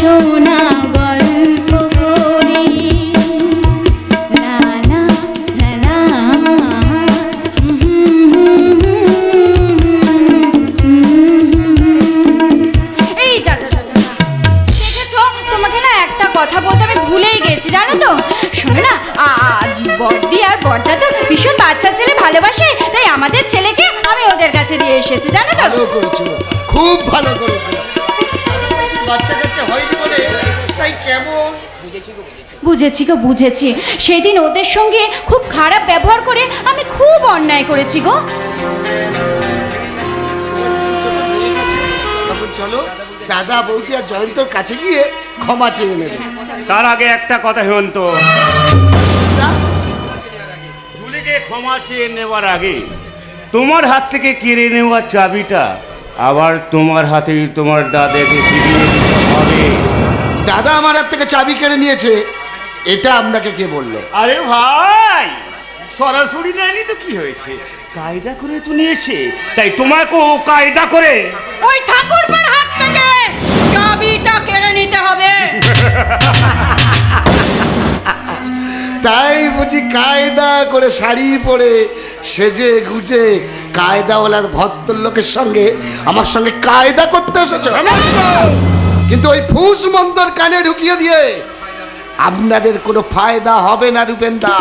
S3: সোনা গল্প করি না না না না। এই যা যা যা, দেখেছো, তোমাকে না একটা কথা বলতে আমি ভুলেই গেছি, জানো তো? শোনো না, বর্দি আর বর্দা তো ভীষণ বাচ্চা ছেলে ভালোবাসে, তাই আমাদের ছেলেকে আমি ওদের কাছে দিয়ে এসেছি, জানো তো?
S2: ভালো করেছো, খুব ভালো করেছো। বাচ্চা কাচ্চা হয়নি বলে তাই কেমন?
S3: বুঝেছি গো, বুঝেছি। সেদিন ওদের সঙ্গে খুব খারাপ ব্যবহার করে আমি খুব অন্যায় করেছি গো।
S2: তখন চলো দাদা বৌদি আর জয়ন্তর কাছে গিয়ে ক্ষমা চেয়ে নেবে।
S8: তার আগে একটা কথা হেমন্ত, জুলিকে ক্ষমা চেয়ে নেওয়ার আগে তোমার হাত থেকে কেড়ে নেওয়া চাবিটা আবার তোমার হাতেই তোমার দাদাকে ফিরিয়ে দিতে হবে।
S2: দাদা আমার হাত থেকে চাবি কেড়ে নিয়েছে, এটা আপনাকে কে বললো?
S8: আরে ভাই, সরাসরি নেয়নি তো কি হয়েছে, কায়দা করে তো নিয়েছে, তাই তোমাকেও কায়দা করে
S3: ওই ঠাকুরপার হাত থেকে চাবিটা কেড়ে নিতে হবে।
S2: তাই বুঝি কায়দা করে শাড়ি পরে সেজে গুজে কায়দাওয়ালার ভদ্রলোকের সঙ্গে আমার সঙ্গে কায়দা করতে এসেছো? কিন্তু ওই ফুস মন্তর কানে ঢুকিয়ে দিয়ে আপনাদের কোনো ফায়দা হবে না রূপেন্দা।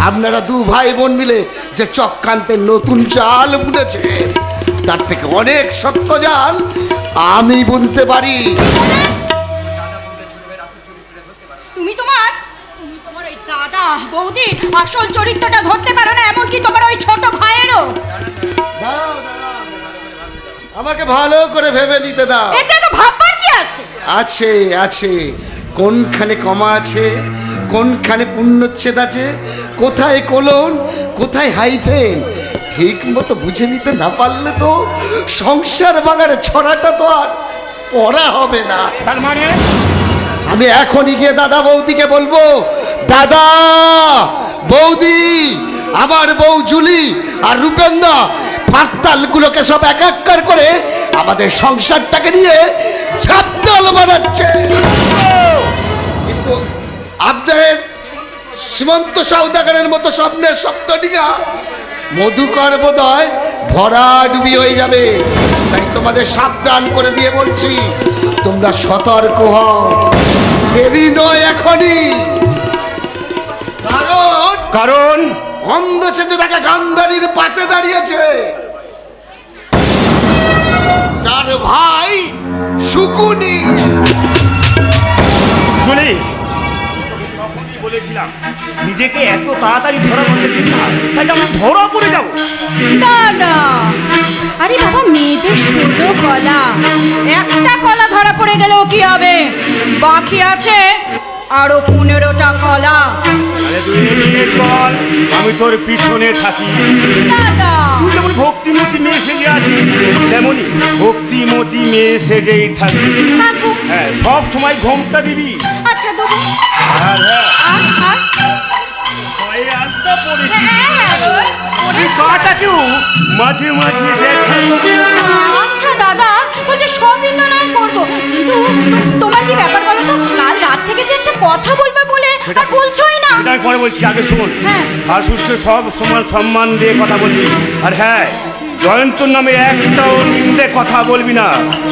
S2: আপনারা দু ভাই বোন মিলে যে চক্রান্তের নতুন চাল বুনেছে, তার থেকে অনেক শক্ত জাল আমি বুনতে পারি।
S3: তুমি তোমার ওই দাদা বৌদির আসল চরিত্রটা ধরতে পারো না, এমনকি তোমার ওই ছোট ভাইয়েরও।
S2: আমাকে ভালো করে ভেবে নিতে দাও।
S3: এতে তো ভাববার কি আছে?
S2: আছে আছে, কোনখানে কমা আছে, কোনখানে পূর্ণচ্ছেদ আছে, কোথায় কোলন, কোথায় হাইফেন, ঠিক মতো বুঝে নিতে না পারলে তো সংসার ভাঙার ছড়াটা তো আর পড়া হবে না।
S8: তার মানে
S2: আমি এখনই গিয়ে দাদা বৌদিকে বলবো, দাদা বৌদি, আমার বউ জুলি আর রূপেন্দা ফাঁকতালগুলোকে সব একাকার করে আমাদের সংসারটাকে নিয়ে ঝাপতাল বানাচ্ছে। কিন্তু আপনাদের সীমন্ত সওদাগরের মতো স্বপ্নের সপ্তডিঙা মধুকর বোধহয় ভরাডুবি হয়ে যাবে। তাই তোমাদের সাবধান করে দিয়ে বলছি, তোমরা সতর্ক হও, দেরি নয় এখনই।
S8: কারণ
S2: অন্ধ সেজে থাকা গান্ধারীর পাশে দাঁড়িয়েছে তার ভাই শুকুনি।
S8: জুলি, বলেছিলাম নিজেকে এত তাড়াতাড়ি ধরা করতে দিস না, তাই আমরা ধরা পড়ে যাবো।
S3: দাদা, আরে বাবা, মেয়েদের 16 কলা, একটা কলা ধরা পড়ে গেলেও কি হবে? বাকি আছে আরো 15টা কলা।
S8: আরে তুই এগিয়ে চল, আমি তোর পিছনে থাকি।
S3: দাদা,
S8: তুই যেমন ভক্তিমতী মেয়ে সেজে আছিস, তেমনই ভক্তিমতী মেয়ে সেজেই থাকবি।
S3: থাকুক।
S8: হ্যাঁ, সব সময় ঘোমটা দিবি।
S3: আচ্ছা দেবো।
S8: আর হ্যাঁ,
S3: আর
S8: পায়ে আলতা পরিস।
S3: হ্যাঁ,
S8: তুই কাটাকেও মাঝে মাঝে দেখা।
S3: আচ্ছা দাদা, বলছে সবই তো নয় করবো, কিন্তু তোমার কি ব্যাপার বলো তো? কাল রাত থেকে যে একটা কথা বলবে বলে আর বলছোই না।
S8: সেটা আমি পরে বলছি, আগে শোন।
S3: হ্যাঁ।
S8: শাশুড়কে সব সমান সম্মান দিয়ে কথা বলবি। আর হ্যাঁ, জয়ন্তর নামে একটাও নিন্দে কথা বলবি না,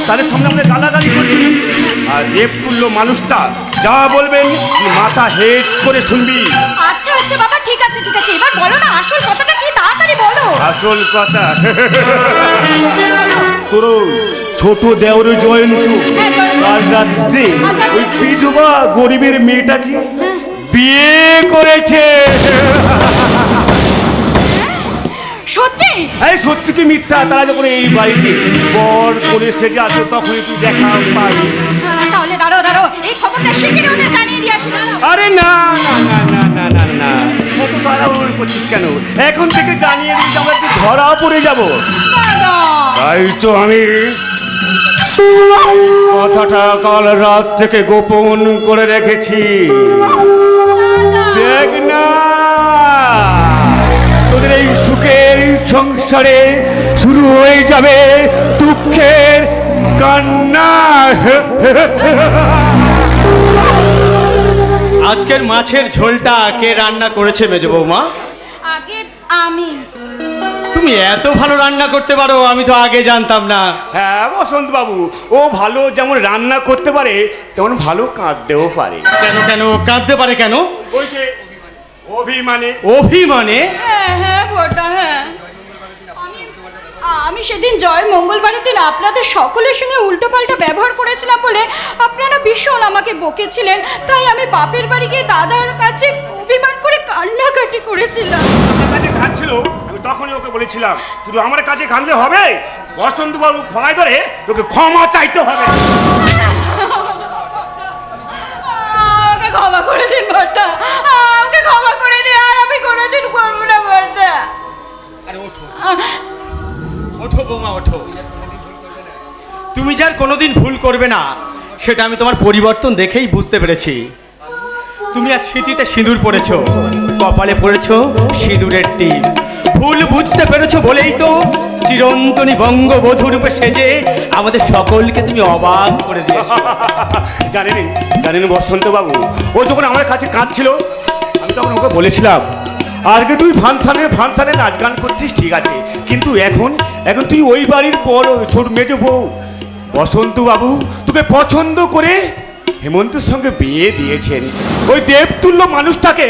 S8: তাদের সামনে আমাদের গালাগালি করবি। আর দেবতুল্য মানুষটা যা বলবেন তুই মাথা হেড করে শুনবি।
S3: আচ্ছা আচ্ছা বাবা, ঠিক আছে ঠিক আছে, এবার বলো না আসল কথাটা কি, তাড়াতাড়ি বলো।
S8: আসল কথা তোর ছোট দেওর জয়ন্ত
S3: হ্যাঁ, জয়ন্ত।
S8: কাল রাত্রে
S3: কাল রাত্রে?
S8: ওই বিধবা গরিবের মেয়েটাকে বিয়ে করেছে।
S3: সত্যি?
S8: এই সত্যি কি মিথ্যা? তারা যখন এই বাড়িতে বর করে সেজে আসবে তখনই তুই দেখা পাবি।
S3: তাহলে দাঁড়ো দাঁড়ো, এই খবরটা শিগগিরই ওদের জানিয়ে দিয়ে আসি। দাঁড়াও।
S8: আরে না না না না না না না, কত তাড়াহুড়ো করছিস কেন? এখন থেকে জানিয়ে দিই যে আমরা তুই ধরা পড়ে যাব।
S3: দাদা,
S8: তাই তো আমি কথাটা কাল রাত থেকে গোপন করে রেখেছি। দেখ না, তোদের এই সুখের সংসারে শুরু হয়ে যাবে দুঃখের কান্না।
S7: আজকের মাছের ঝোলটা কে রান্না করেছে মেজ বৌমা?
S3: আগে আমি।
S7: তুমি এত ভালো রান্না করতে পারো, আমি তো আগে জানতাম না।
S8: হ্যাঁ বসন্ত বাবু, ও ভালো যেমন রান্না করতে পারে তেমন ভালো কাঁদতেও পারে।
S7: কেন কেন কাঁদতে পারে কেন?
S8: ওই যে অভিমানে।
S7: অভিমানে?
S3: হ্যাঁ হ্যাঁ বড়দা, হ্যাঁ। আমি সেদিন জয় মঙ্গলবারের দিন আপনাদের সকলের সঙ্গে উল্টোপাল্টা ব্যবহার করেছিলাম বলে আপনারা ভীষণ আমাকে বকেছিলেন, তাই আমি বাপের বাড়ি গিয়ে দাদার কাছে অভিমান করে কান্নাকাটি করেছিলাম।
S8: আমার কাছে কাঁদছিল, আমি তখনই ওকে বলেছিলাম শুধু আমার কাছে কাঁদলে হবে, বসন্ত বাবু ভয় ধরে তোকে ক্ষমা চাইতে হবে।
S3: আমাকে ক্ষমা করে দিন বড়দা, আমাকে ক্ষমা করে দিন, আর আমি কোনোদিন করবো না বড়দা।
S7: আরে ওঠো ওঠো বৌমা, ওঠো। তুমি যার কোনোদিন ভুল করবে না সেটা আমি তোমার পরিবর্তন দেখেই বুঝতে পেরেছি। তুমি আজ স্মৃতিতে সিঁদুর পড়েছো, কপালে পড়েছো সিঁদুরের টিপ। ভুল বুঝতে পেরেছো বলেই তো চিরন্তনী বঙ্গবধূ রূপে সেজে আমাদের সকলকে তুমি অবাক করে দিয়েছো।
S8: জানেন বসন্ত বাবু, ও যখন আমার কাছে কাঁদছিল আমি তখন ওকে বলেছিলাম আজকে তুই ফাংশানে নাচ গান করছিস ঠিক আছে, কিন্তু এখন তুই ওই বাড়ির বড় ছোট মেজো বউ বসন্ত বাবু তোকে পছন্দ করে হেমন্তের সঙ্গে বিয়ে দিয়েছেন। ওই দেবতুল্য মানুষটাকে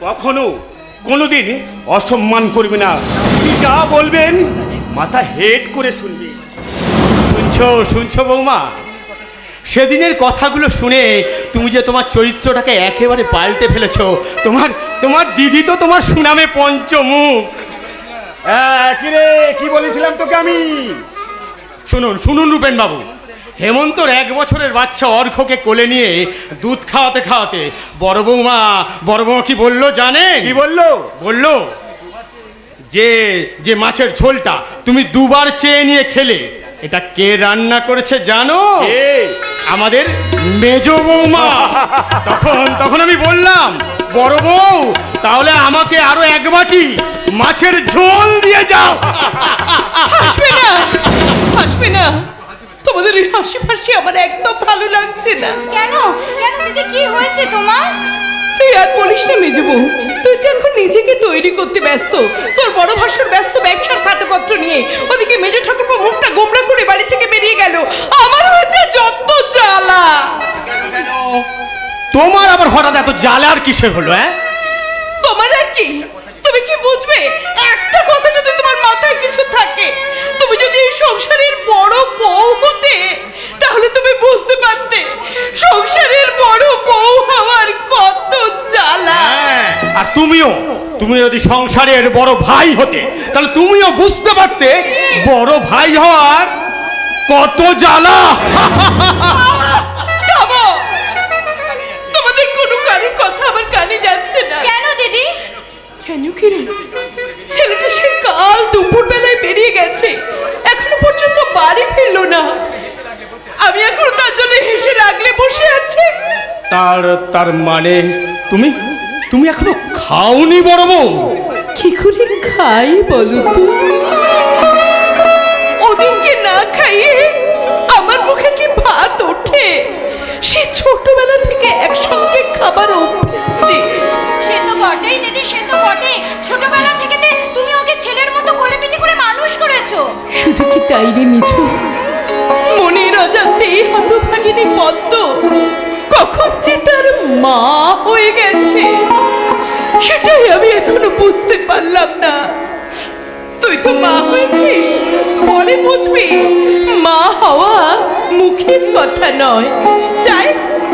S8: কখনো কোনোদিন অসম্মান করবি না, তুই যা বলবেন মাথা হেড করে শুনবি।
S7: শুনছো বৌমা? সেদিনের কথাগুলো শুনে তুমি যে তোমার চরিত্রটাকে একেবারে পাল্টে ফেলেছো। তোমার দিদি তো তোমার সুনামে পঞ্চমুখ।
S8: কিরে কি বলেছিলাম তোকে আমি?
S7: শুনুন রূপেন বাবু, হেমন্তর 1 বছরের বাচ্চা অর্ঘ্যকে কোলে নিয়ে দুধ খাওয়াতে খাওয়াতে বড় বৌমা কি বললো জানেন?
S8: কি বললো?
S7: বললো যে মাছের ঝোলটা তুমি 2 বার চেয়ে নিয়ে খেলে, এটা কে রান্না করেছে জানো? আমাদের মেজ বৌমা। তখন আমি বললাম, বড় বউ তাহলে আমাকে আরো 1 বাটি মাছের ঝোল দিয়ে যাও।
S6: হাসবে না, হাসবে না, তোমাদের ওই হাসি ফাসি আমার একদম ভালো লাগছে না।
S3: কেন কেন দিদি, কি হয়েছে তোমার?
S6: তুই আর বলিস না মেজো বউ, তুই তো এখন নিজেকে তৈরি করতে ব্যস্ত, তোর বড় ভাসুর ব্যস্ত ব্যবসার খাতাপত্র নিয়ে। ওদিকে মেজো ঠাকুরপো মুখটা গোমড়া করে বাড়ি থেকে বেরিয়ে গেল, আমার হয়েছে যত জ্বালা।
S7: তোমার আবার হঠাৎ এত জ্বালার কিসের হলো?
S6: তোমার আর কি, তুমি কি বুঝবে? একটা কথা যদি তোমার মাথায় কিছু থাকে, তুমি যদি এই সংসারের বড় বউ হতে, তাহলে তুমি বুঝতে পারতে সংসারের বড় বউ হওয়ার কত
S7: তুমি যদি সংসারের বড় ভাই হতে তাহলে তুমিও বুঝতে পারতে বড় ভাই হওয়ার কত জ্বালা।
S6: থামো। তোমাদের কোনো কারোর কথা আমার কানে যাচ্ছে না।
S3: কেন দিদি?
S6: কেন কি রে? ছেলেটা সে কাল দুপুর বেলায় বেরিয়ে গেছে, এখনো পর্যন্ত বাড়ি ফিরলো না। আমি এখনো তার জন্য হেসে লাগলে বসে আছে।
S7: তার মানে তুমি তুমি এখনো খাওনি বড় বউ?
S6: কি করে খাই বলো তো? ওদিনকে না খাইয়ে আমার মুখে কি ভাত ওঠে? সে ছোটবেলা থেকে একসঙ্গে খাবার অভ্যেস যে।
S3: সে তো বটেই দিদি, সে তো বটেই। ছোটবেলা থেকে তুমি ওকে ছেলের মতো কোলে পিঠে করে মানুষ করেছো।
S6: শুধু কি তাই রে মিঠু? মনের অজান্তে হতভাগিনী পদ্ম কখন যে তার মা হয়ে গেছে সেটাই আমি এখনো বুঝতে পারলাম না। তুই তো মা হয়েছিস, পরে বুঝবি মা হওয়া মুখের কথা নয়। চাই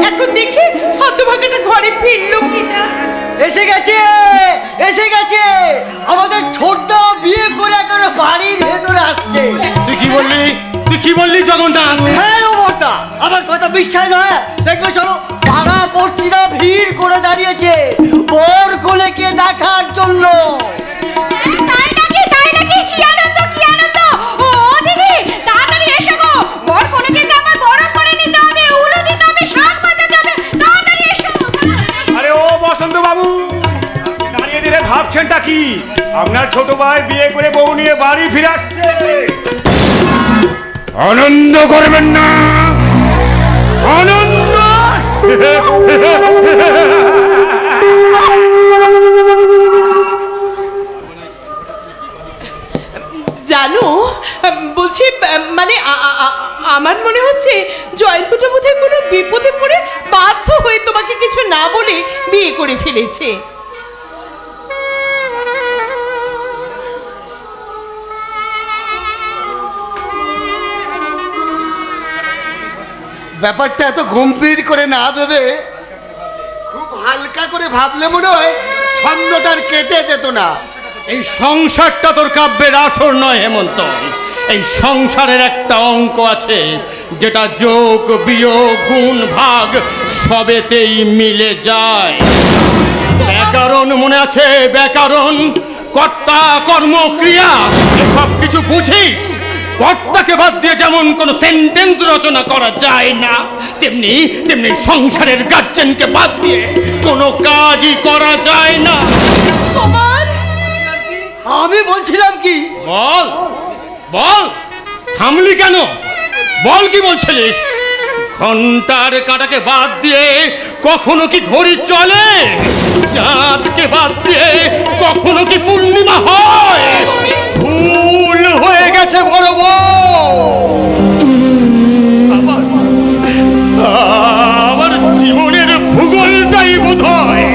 S6: এখন দেখে হতভাগাটা ঘরে ফিরলো কিনা।
S4: এসে গেছে, এসে গেছে আমাদের ছোট্ট বিয়ে করে এখন বাড়ির ভেতরে আসছে।
S7: তুই কি বললি জগন্নাথ?
S4: হ্যাঁ অমরদা, আমার কথা বিশ্বাস নয়? দেখবে চলো, পাড়া পড়ছিরা ভিড় করে দাঁড়িয়েছে বর কোলেকে দেখার জন্য।
S3: তাই নাকি? তাই নাকি? কি আনন্দ, কি আনন্দ! ও দিদি, তাড়াতাড়ি এসো গো। বর কোনেকে যে আমার বরণ করে নিতে হবে, উলো দিতে হবে, শাক বাজাতে হবে। তাড়াতাড়ি এসো।
S8: আরে ও বসন্ত বাবু, দাঁড়িয়ে দিলে ভাবছেনটা কি? আপনার ছোট ভাই বিয়ে করে বউ নিয়ে বাড়ি ফিরে আসছে। আনন্দ করবেন না, আনন্দ।
S6: জানো, বলছি মানে আমার মনে হচ্ছে জয়ন্তটা বোধহয় কোনো বিপদে পড়ে বাধ্য হয়ে তোমাকে কিছু না বলে বিয়ে করে ফেলেছে।
S2: ব্যাপারটা এত গম্ভীর করে না ভেবে খুব হালকা করে ভাবলে মনে হয় ছন্দটার কেটে যেত না।
S7: এই সংসারটা তোর কাব্যের আসর নয় হেমন্ত। এই সংসারের একটা অঙ্ক আছে যেটা যোগ বিয়োগ গুণ ভাগ সবেতেই মিলে যায়। ব্যাকরণ মনে আছে? ব্যাকরণ, কর্তা কর্ম ক্রিয়া, সব কিছু বুঝিস? কর্তাকে বাদ দিয়ে যেমন কোনো সেন্টেন্স রচনা করা যায় না, তেমনি তেমনি সংসারের গার্জেনকে বাদ দিয়ে কোনো কাজই করা যায় না।
S6: তোমার
S4: আমি বলছিলাম কি?
S7: বল বল, থামলি কেন? বল কি বলছিলিস? ঘন্টার কাটাকে বাদ দিয়ে কখনো কি ঘড়ি চলে? চাঁদকে বাদ দিয়ে কখনো কি পূর্ণিমা হয়? ভুল হয়ে গেছে বড় বউ। আমার জীবনের ভূগোলটাই বোধ হয়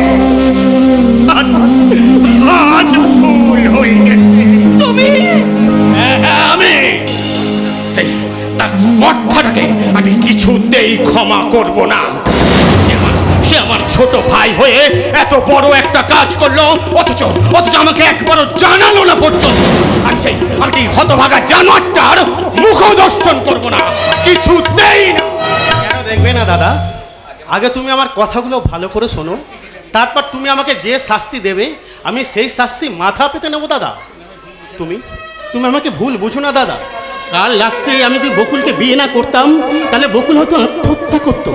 S7: আজ ভুল হয়ে গেছে।
S6: তুমি
S7: আমি তার স্পর্ধাটাকে আমি কিছুতেই ক্ষমা করব না। সে আমার ছোট ভাই হয়ে এত বড় একটা কাজ করলো, অথচ আমাকে একবারও জানালো না পর্যন্ত। আমি এই হতভাগা জানোয়ারটার মুখ দর্শন করব না, কিছুতেই না।
S5: কেন দেখবে না দাদা? আগে তুমি আমার কথাগুলো ভালো করে শোনো, তারপর তুমি আমাকে যে শাস্তি দেবে আমি সেই শাস্তি মাথা পেতে নেবো দাদা। তুমি আমাকে ভুল বুঝো না দাদা। কাল রাত্রে আমি যদি বকুলকে বিয়ে না করতাম তাহলে বকুল হয়তো আত্মহত্যা করতো।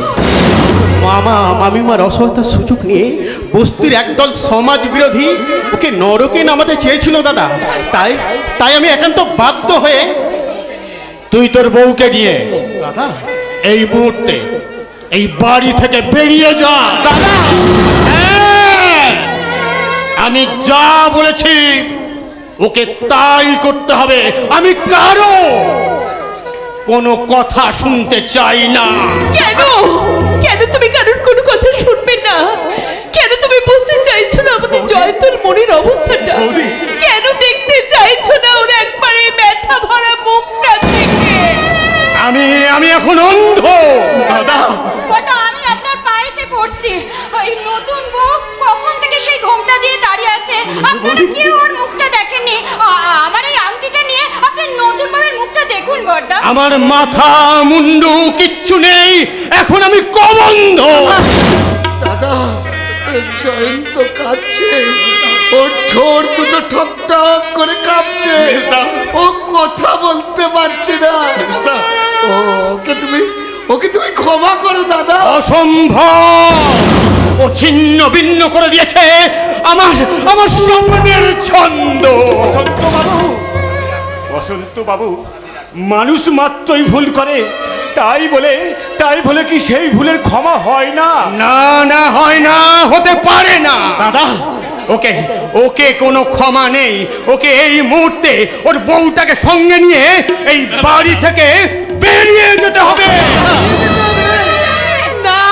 S5: মামা মামিমার অসহায়তার সুযোগ নিয়ে বস্তির একদল সমাজ বিরোধী ওকে নরকে নামাতে চেয়েছিল দাদা। তাই আমি একান্ত বাধ্য হয়ে
S7: তুই তোর বউকে নিয়ে
S5: দাদা
S7: এই মুহূর্তে এই বাড়ি থেকে বেরিয়ে যা।
S5: দাদা
S7: হ্যাঁ, আমি যা বলেছি ওকে তাই করতে হবে। আমি কারো কোনো কথা শুনতে চাই না।
S6: কেন কেন তুমি কারোর কোনো কথা শুনবে না? কেন তুমি বুঝতে চাইছো না আমাদের জয়ন্তর মনের অবস্থাটা? কেন দেখতে চাইছো না ওর একবারে ব্যথা ভরা মুখটা থেকে?
S7: আমি এখন অন্ধ
S5: দাদা
S3: ওটা আমি আপনার পায়েতে পড়ছি। এই নতুন বউ কখন থেকে সেই ঘোমটা দিয়ে দাঁড়িয়ে আছে, আপনারা কেউ ওর মুখটা দেখেননি। আমার এই আংটিটা নিয়ে আপনি নতুন ভাবে মুখটা দেখুন বড়দা।
S7: আমার মাথা মুন্ডু কিচ্ছু নেই, এখন আমি কবন্ধ।
S2: দাদা জয়ন্ত কাঁদছে, ওর ঠোঁট দুটো ঠক ঠক করে কাঁপছে, ও কথা বলতে পারছে না। ওকে তুমি ক্ষমা করো দাদা।
S7: অসম্ভব, ও ছিন্ন ভিন্ন করে দিয়েছে আমার স্বপ্নের ছন্দ।
S8: বসন্ত বাবু, মানুষ মাত্রই ভুল করে, তাই বলে কি সেই ভুলের ক্ষমা হয় না?
S7: না না, হয় না, হতে পারে না। দাদা, ওকে কোনো ক্ষমা নেই। ওকে এই মুহূর্তে ওর বউটাকে সঙ্গে নিয়ে এই বাড়ি থেকে বেরিয়ে যেতে হবে।
S6: না,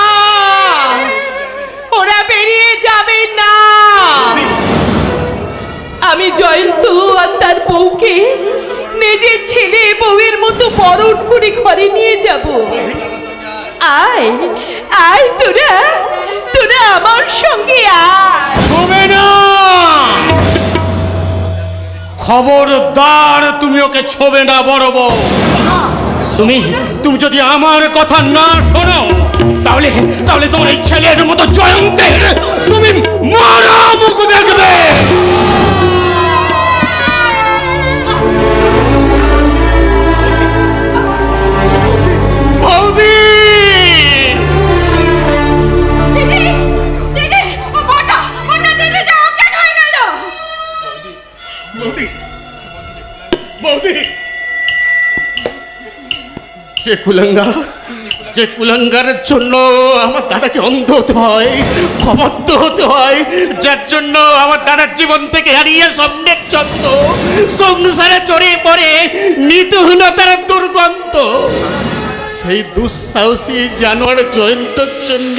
S6: ওরা বেরিয়ে যাবে না। আমি জয়ন্ত আর তার বউকে নিজের ছেলে বউয়ের মতো বরণ করে ঘরে নিয়ে যাব। আয় আয়, তোরা আমার সঙ্গে আয়।
S7: হবে না, খবরদার, তুমি ওকে ছোবে না বড় বউ। তুমি যদি আমার কথা না শোনো, তাহলে তোমার এই ছেলের মতো জয়ন্তের তুমি মারা মুখ দেখবে। বৌদি,
S3: দিদি, ও বড়দা দিদি যে অজ্ঞান হয়ে গেল।
S7: বৌদি, যে কুলাঙ্গারের জন্য আমার দাদাকে অন্ধ হতে হয়, অবদ্ধ হতে হয়, যার জন্য আমার দাদার জীবন থেকে হারিয়ে স্বপ্নের ছন্দ, সংসারে চড়িয়ে পড়ে নিতুহীনতার দুর্গন্ধ, সেই দুঃসাহসী জানোয়ার জয়ন্তর জন্য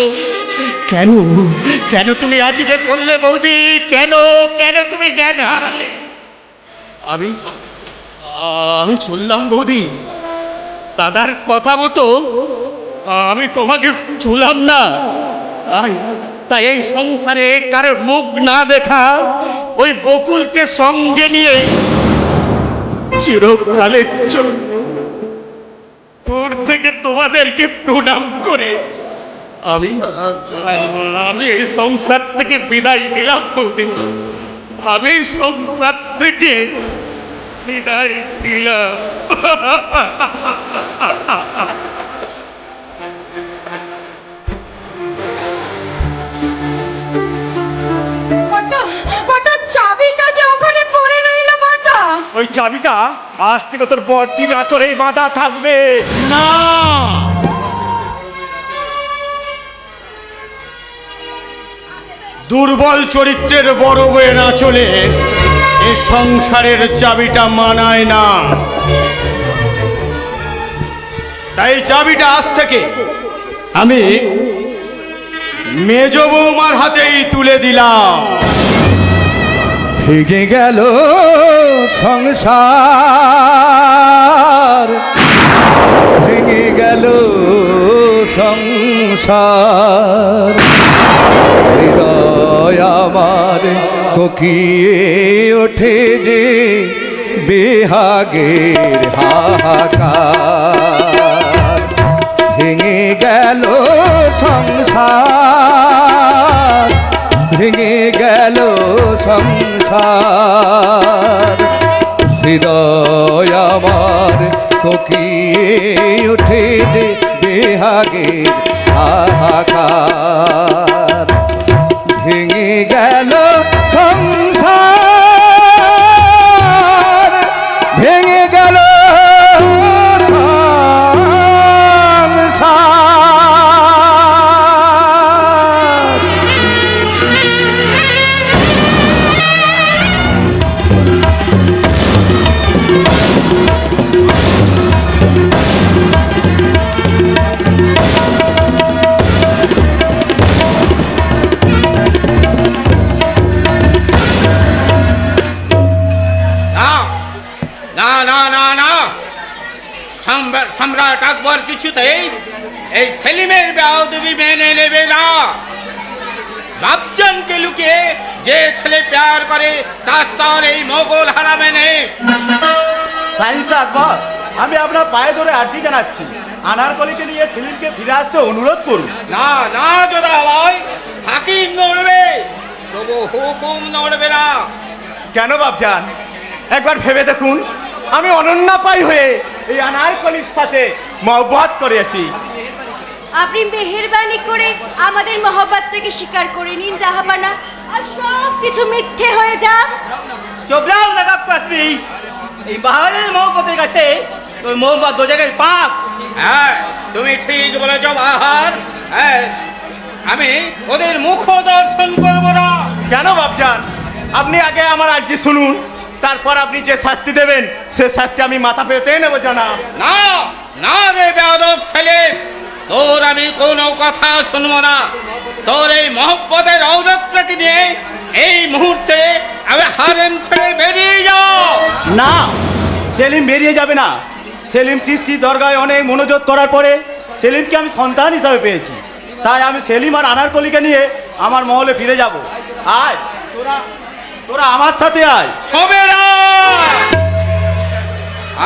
S7: কেন তুমি আজকে বললে বৌদি? কেন তুমি জ্ঞান হারালে? আমি শুনলাম বৌদি, দাদার কথা মতো আমি তোমাকে ছুলাম না, তাই এই সংসারে কারো মুখ না দেখা ওই বকুলকে সঙ্গে নিয়ে চিরকালের জন্য দূর থেকে তোমাদেরকে প্রণাম করে আমি এই সংসার থেকে বিদায় নিলাম বৌদি। আমি সংসার থেকে বিদায় নিলাম।
S3: চাবিটা যে ওখানে পড়ে রইল বড়দা।
S8: ওই চাবিটা আজ থেকে তোর বড়দিন আচরে বাঁধা থাকবে
S7: না, দুর্বল চরিত্রের বড় বয়ে না চলে এ সংসারের চাবিটা মানায় না। তাই চাবিটা আজ থেকে আমি মেজ বৌমার হাতেই তুলে দিলাম।
S9: ভেঙে গেল সংসার, ভেঙে গেল সংসার, হৃদয় আমার কোকিয়ে ওঠে যে বেহাগের হাহাকার। ভেঙে গেল সংসার, ভেঙে গেল সংসার, হৃদয় আমার কোকিয়ে ওঠে যে বেহাগের হাহাকার। ভেঙে গেল সংসার, ভেঙে গেল সংসার।
S5: সম্রাট আকবর কিছুতেই এই সেলিমের বেয়াদবি মেনে নেবে না। বাপজানকে লুকিয়ে যে ছেলে প্যার করে তার স্তর এই মোগল হারামে নেই।
S10: সায়েন্স আকবর, আমি আপনার পায়ে ধরে আর্জি জানাচ্ছি, আনারকলিকে নিয়ে সেলিমকে ফিরে আসতে অনুরোধ করুন।
S5: না না যোধা ভাই, হাকিম নড়বে তবু হুকুম নড়বে না।
S10: কেন বাপজান, একবার ভেবে দেখুন, আমি অনন্যাপায়ী হয়ে এই আনারকলির সাথে মহব্বত করেছি।
S3: আপনি মেহেরবানি করে আমাদের মহব্বতটাকে স্বীকার করে নিন জাহাপানা, আর সব কিছু মিথ্যে হয়ে যাক।
S4: চোবলাও লাগাব কাছবি, এই বাহারের মহব্বতের কাছে ওই মোহাম্মদ দু জায়গায় পাক।
S5: হ্যাঁ তুমি ঠিক বলেছ বাহার। হ্যাঁ, আমি ওদের মুখ দর্শন করবো না।
S10: কেন বাপজান, আপনি আগে আমার আর্জি শুনুন, তারপর আপনি যে শাস্তি দেবেন সে শাস্তি আমি মাথা পেতে নেবো জানাব।
S5: না না রে বেয়াদব ছেলে, তোর আমি কোনো কথা শুনবো না। তোর এই মহব্বতের ঔরতটাকে নিয়ে এই মুহূর্তে আমি হারেম ছেড়ে বেরিয়ে যাও।
S10: না, সেলিম বেরিয়ে যাবে না। সেলিম চিস্তি দরগায় অনেক মনোযোগ করার পরে সেলিমকে আমি সন্তান হিসাবে পেয়েছি, তাই আমি সেলিম আর আনারকলিকে নিয়ে আমার মহলে ফিরে যাব। আয় তোরা, তোরা আমার সাথে আয়।
S5: ছবে না,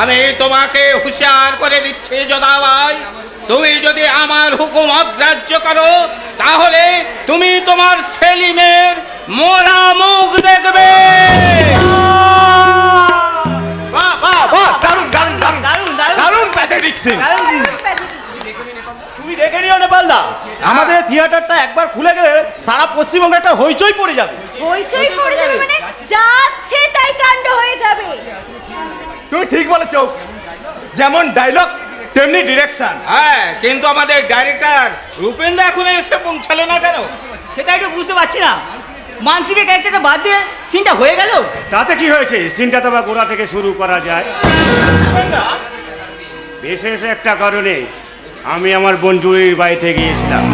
S5: আমি তোমাকে হুঁশিয়ার করে দিচ্ছি যোধা ভাই, তুমি যদি আমার হুকুম অগ্রাহ্য করো তাহলে তুমি তোমার সেলিমের মোরা মুখ দেখবে।
S10: বাহ বাহ বাহ, দারুণ দারুণ দারুণ
S4: দারুণ দারুণ
S10: দারুণ প্যাথেটিক সিন।
S4: দারুণ।
S10: তুমি দেখে নিও নেপালদা, আমাদের থিয়েটারটা একবার খুলে গেলে সারা পশ্চিমবঙ্গে একটা হইচই পড়ে যাবে।
S3: হইচই পড়ে যাবে মানে যাচ্ছে তাই কাণ্ড হয়ে যাবে।
S10: তুমি ঠিক বলেছ, যেমন ডায়লগ তেমনি ডিরেকশন।
S5: হ্যাঁ, কিন্তু আমাদের ডাইরেক্টর রূপেন্দ্র এখনো এসে পৌঁছালো না কেন?
S4: সেটাই তো বুঝতে পারছি না, মানসিকের ক্যারেক্টারটা বাদ দিয়ে সিনটা হয়ে গেল।
S8: তাতে কি হয়েছে, সিনটা তো বা গোড়া থেকে শুরু করা যায়। বিশেষ একটা কারণে আমি আমার বোন জুড়ির বাড়িতে গিয়েছিলাম,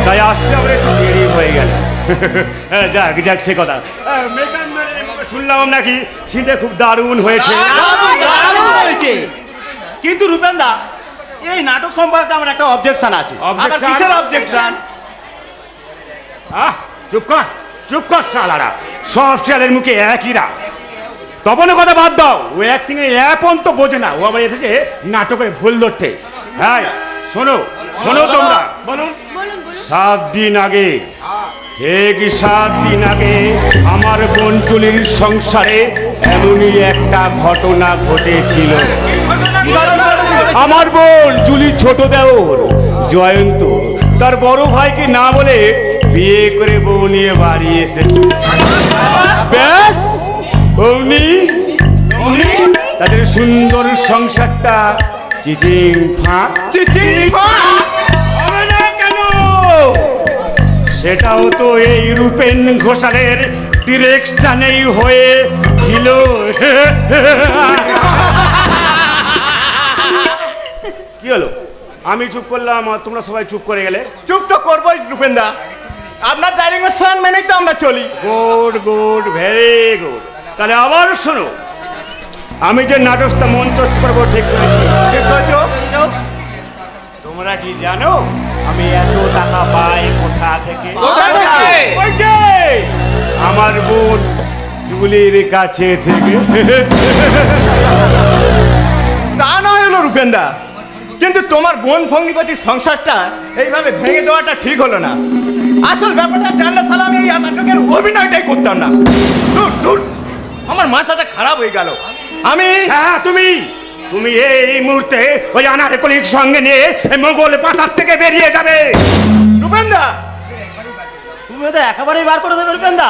S8: তাই আসতে আমার একটু দেরি হয়ে গেল। যাক যাক, সে কথা। মেকান ম্যানের মুখে শুনলাম নাকি সিনটা খুব দারুণ হয়েছে।
S4: দারুণ হয়েছে।
S10: কিন্তু রূপেন্দা, এই নাটক সম্পর্কে আমার একটা অবজেকশন আছে। আবার কিসের অবজেকশন?
S8: চুপ কর চুপ কর শালারা, সব শালের মুখে একই রাগ। তপনের কথা বাদ দাও, ও অ্যাক্টিং এ এখন তো বোঝে না, ও আবার এসেছে নাটকের ভুল ধরতে। হ্যাঁ শোনো শোনো তোমরা,
S10: বলুন।
S8: 7 দিন আগে, ঠিক 7 দিন আগে আমার বোন চুলির সংসারে এমনই একটা ঘটনা ঘটেছিল। আমার বোন জুলির ছোট দেওর জয়ন্ত তার বড় ভাইকে না বলে বিয়ে করে বউ নিয়ে বাড়ি এসেছে। ব্যাস, বৌনি তাদের সুন্দর সংসারটা চিচিং ফাঁক। হবে না কেন? সেটাও তো এই রূপেন ঘোষালের ডিরেকশনেই হয়েছিল। কি হলো, আমি চুপ করলাম আর তোমরা সবাই চুপ করে গেলে?
S10: চুপ তো করবোই রূপেন্দা, আপনার ডাইরেকশন মেনেই তো আমরা চলি।
S8: Good good, very good. তাহলে আবার শোনো, আমি যে নাটকটা মঞ্চস্থ করবো ঠিক করেছি।
S10: ঠিক করেছো?
S8: তোমরা কি জানো আমি এত টাকা পাই কোথা থেকে?
S10: কোথা থেকে?
S8: ওই যে আমার বোন জুলির কাছে থেকে।
S10: তা নয় হলো রূপেন্দা, কিন্তু তোমার বোন ভগ্নিপতির সংসারটা এইভাবে ভেঙে দেওয়াটা ঠিক হলো না। আসল ব্যাপারটা জানলে সালা আমি এই নাটকের অভিনয়টাই করতাম না। দূর দূর, আমার মাথাটা খারাপ হয়ে গেল। আমি
S8: হ্যাঁ, তুমি এই মুহূর্তে ওই আনারকলির সঙ্গে নিয়ে এই মোগল পাচার থেকে বেরিয়ে যাবে।
S10: রূপেন্দা, তুমি ওদের একেবারেই বার করে দেবে রূপেন্দা,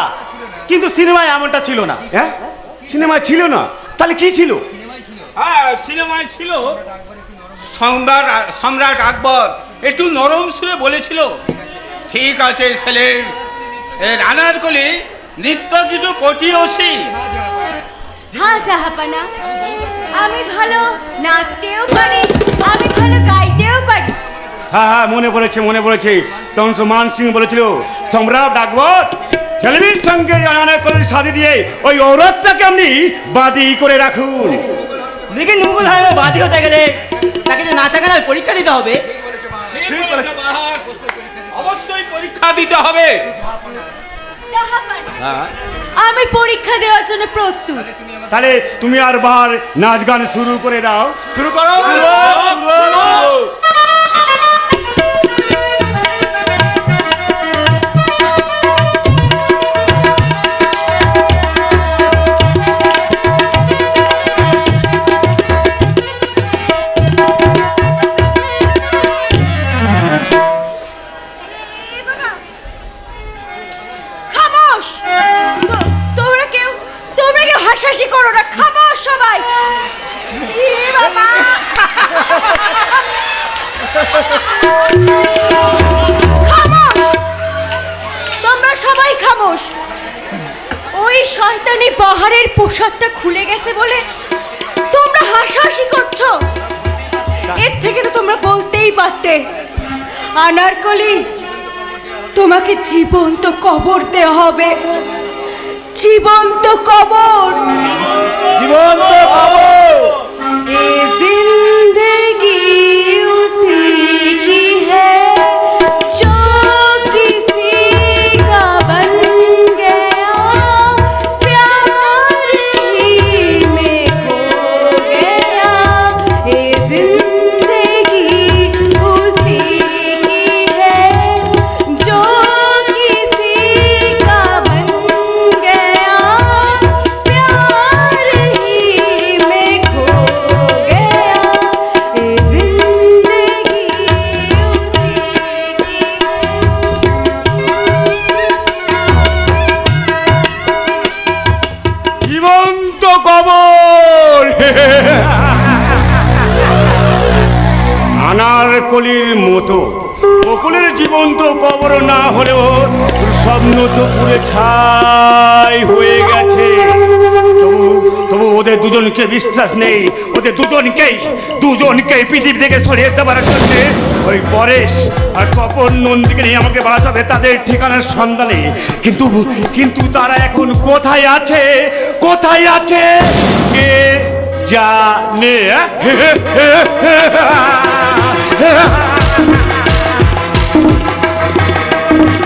S10: কিন্তু সিনেমায় এমনটা ছিল না।
S8: হ্যাঁ, সিনেমা ছিল না, তাহলে কি ছিল?
S5: হ্যাঁ, সিনেমায় ছিল সম্রাট আকবর একটু নরম সুরে বলেছিল, ঠিক আছে ছেলে, আনারকলি নিত্য কিছু পটিয়সী।
S3: হ্যাঁ জাহাপানা, আমি ভালো নাচতেও পারি, আমি ভালো গাইতেও পারি।
S8: হ্যাঁ হ্যাঁ, মনে পড়েছে তখন মান সিং বলেছিল, সম্রাট আকবর ছেলেটির সঙ্গে আনারকলির সাথে দিয়ে ওই ঔরতটাকে আপনি বাদী করে রাখুন।
S4: लेकिन मुगल है बादी होते गए তাকে যে নাচা গানার পরীক্ষা দিতে হবে।
S5: অবশ্যই পরীক্ষা দিতে হবে।
S3: আমি পরীক্ষা দেওয়ার জন্য প্রস্তুত।
S8: তাহলে তুমি আর বার নাচ গান শুরু করে দাও।
S10: শুরু করো
S3: খামোশ! তোমরা কেউ হাসাহাসি করো না, খামোশ সবাই। এ বাবা! খামোশ! তোমরা সবাই খামোশ। ওই শয়তানি বাহারের পোশাকটা খুলে গেছে বলে তোমরা হাসাহাসি করছো। এর থেকে তো তোমরা বলতেই পারতে, আনারকলি তোমাকে জীবন্ত কবর দেওয়া হবে। জীবন্ত কবর।
S10: জীবন্ত খবর
S3: এ জিंदगी उसी की है जो किसी का बन गया, प्यार ही में खो गया। ये जिंदगी उसी की है जो किसी का बन गया, प्यार ही में खो गया। ये जिंदगी उसी की
S8: জীবন্ত কবর। আনারকলির মতো বকুলের জীবন্ত কবর না হলেও স্বপ্ন তো পুরে ছাই হয়ে গেছে। তবু ওদের দুজনকে বিশ্বাস নেই। ওদের দুজনকেই পৃথিবী থেকে সরিয়ে দেওয়ার জন্য ওই পরেশ আর তপন নন্দীকে নিয়ে আমাকে বাড়াতে হবে তাদের ঠিকানার সন্ধানে। কিন্তু তারা এখন কোথায় আছে কে জানে?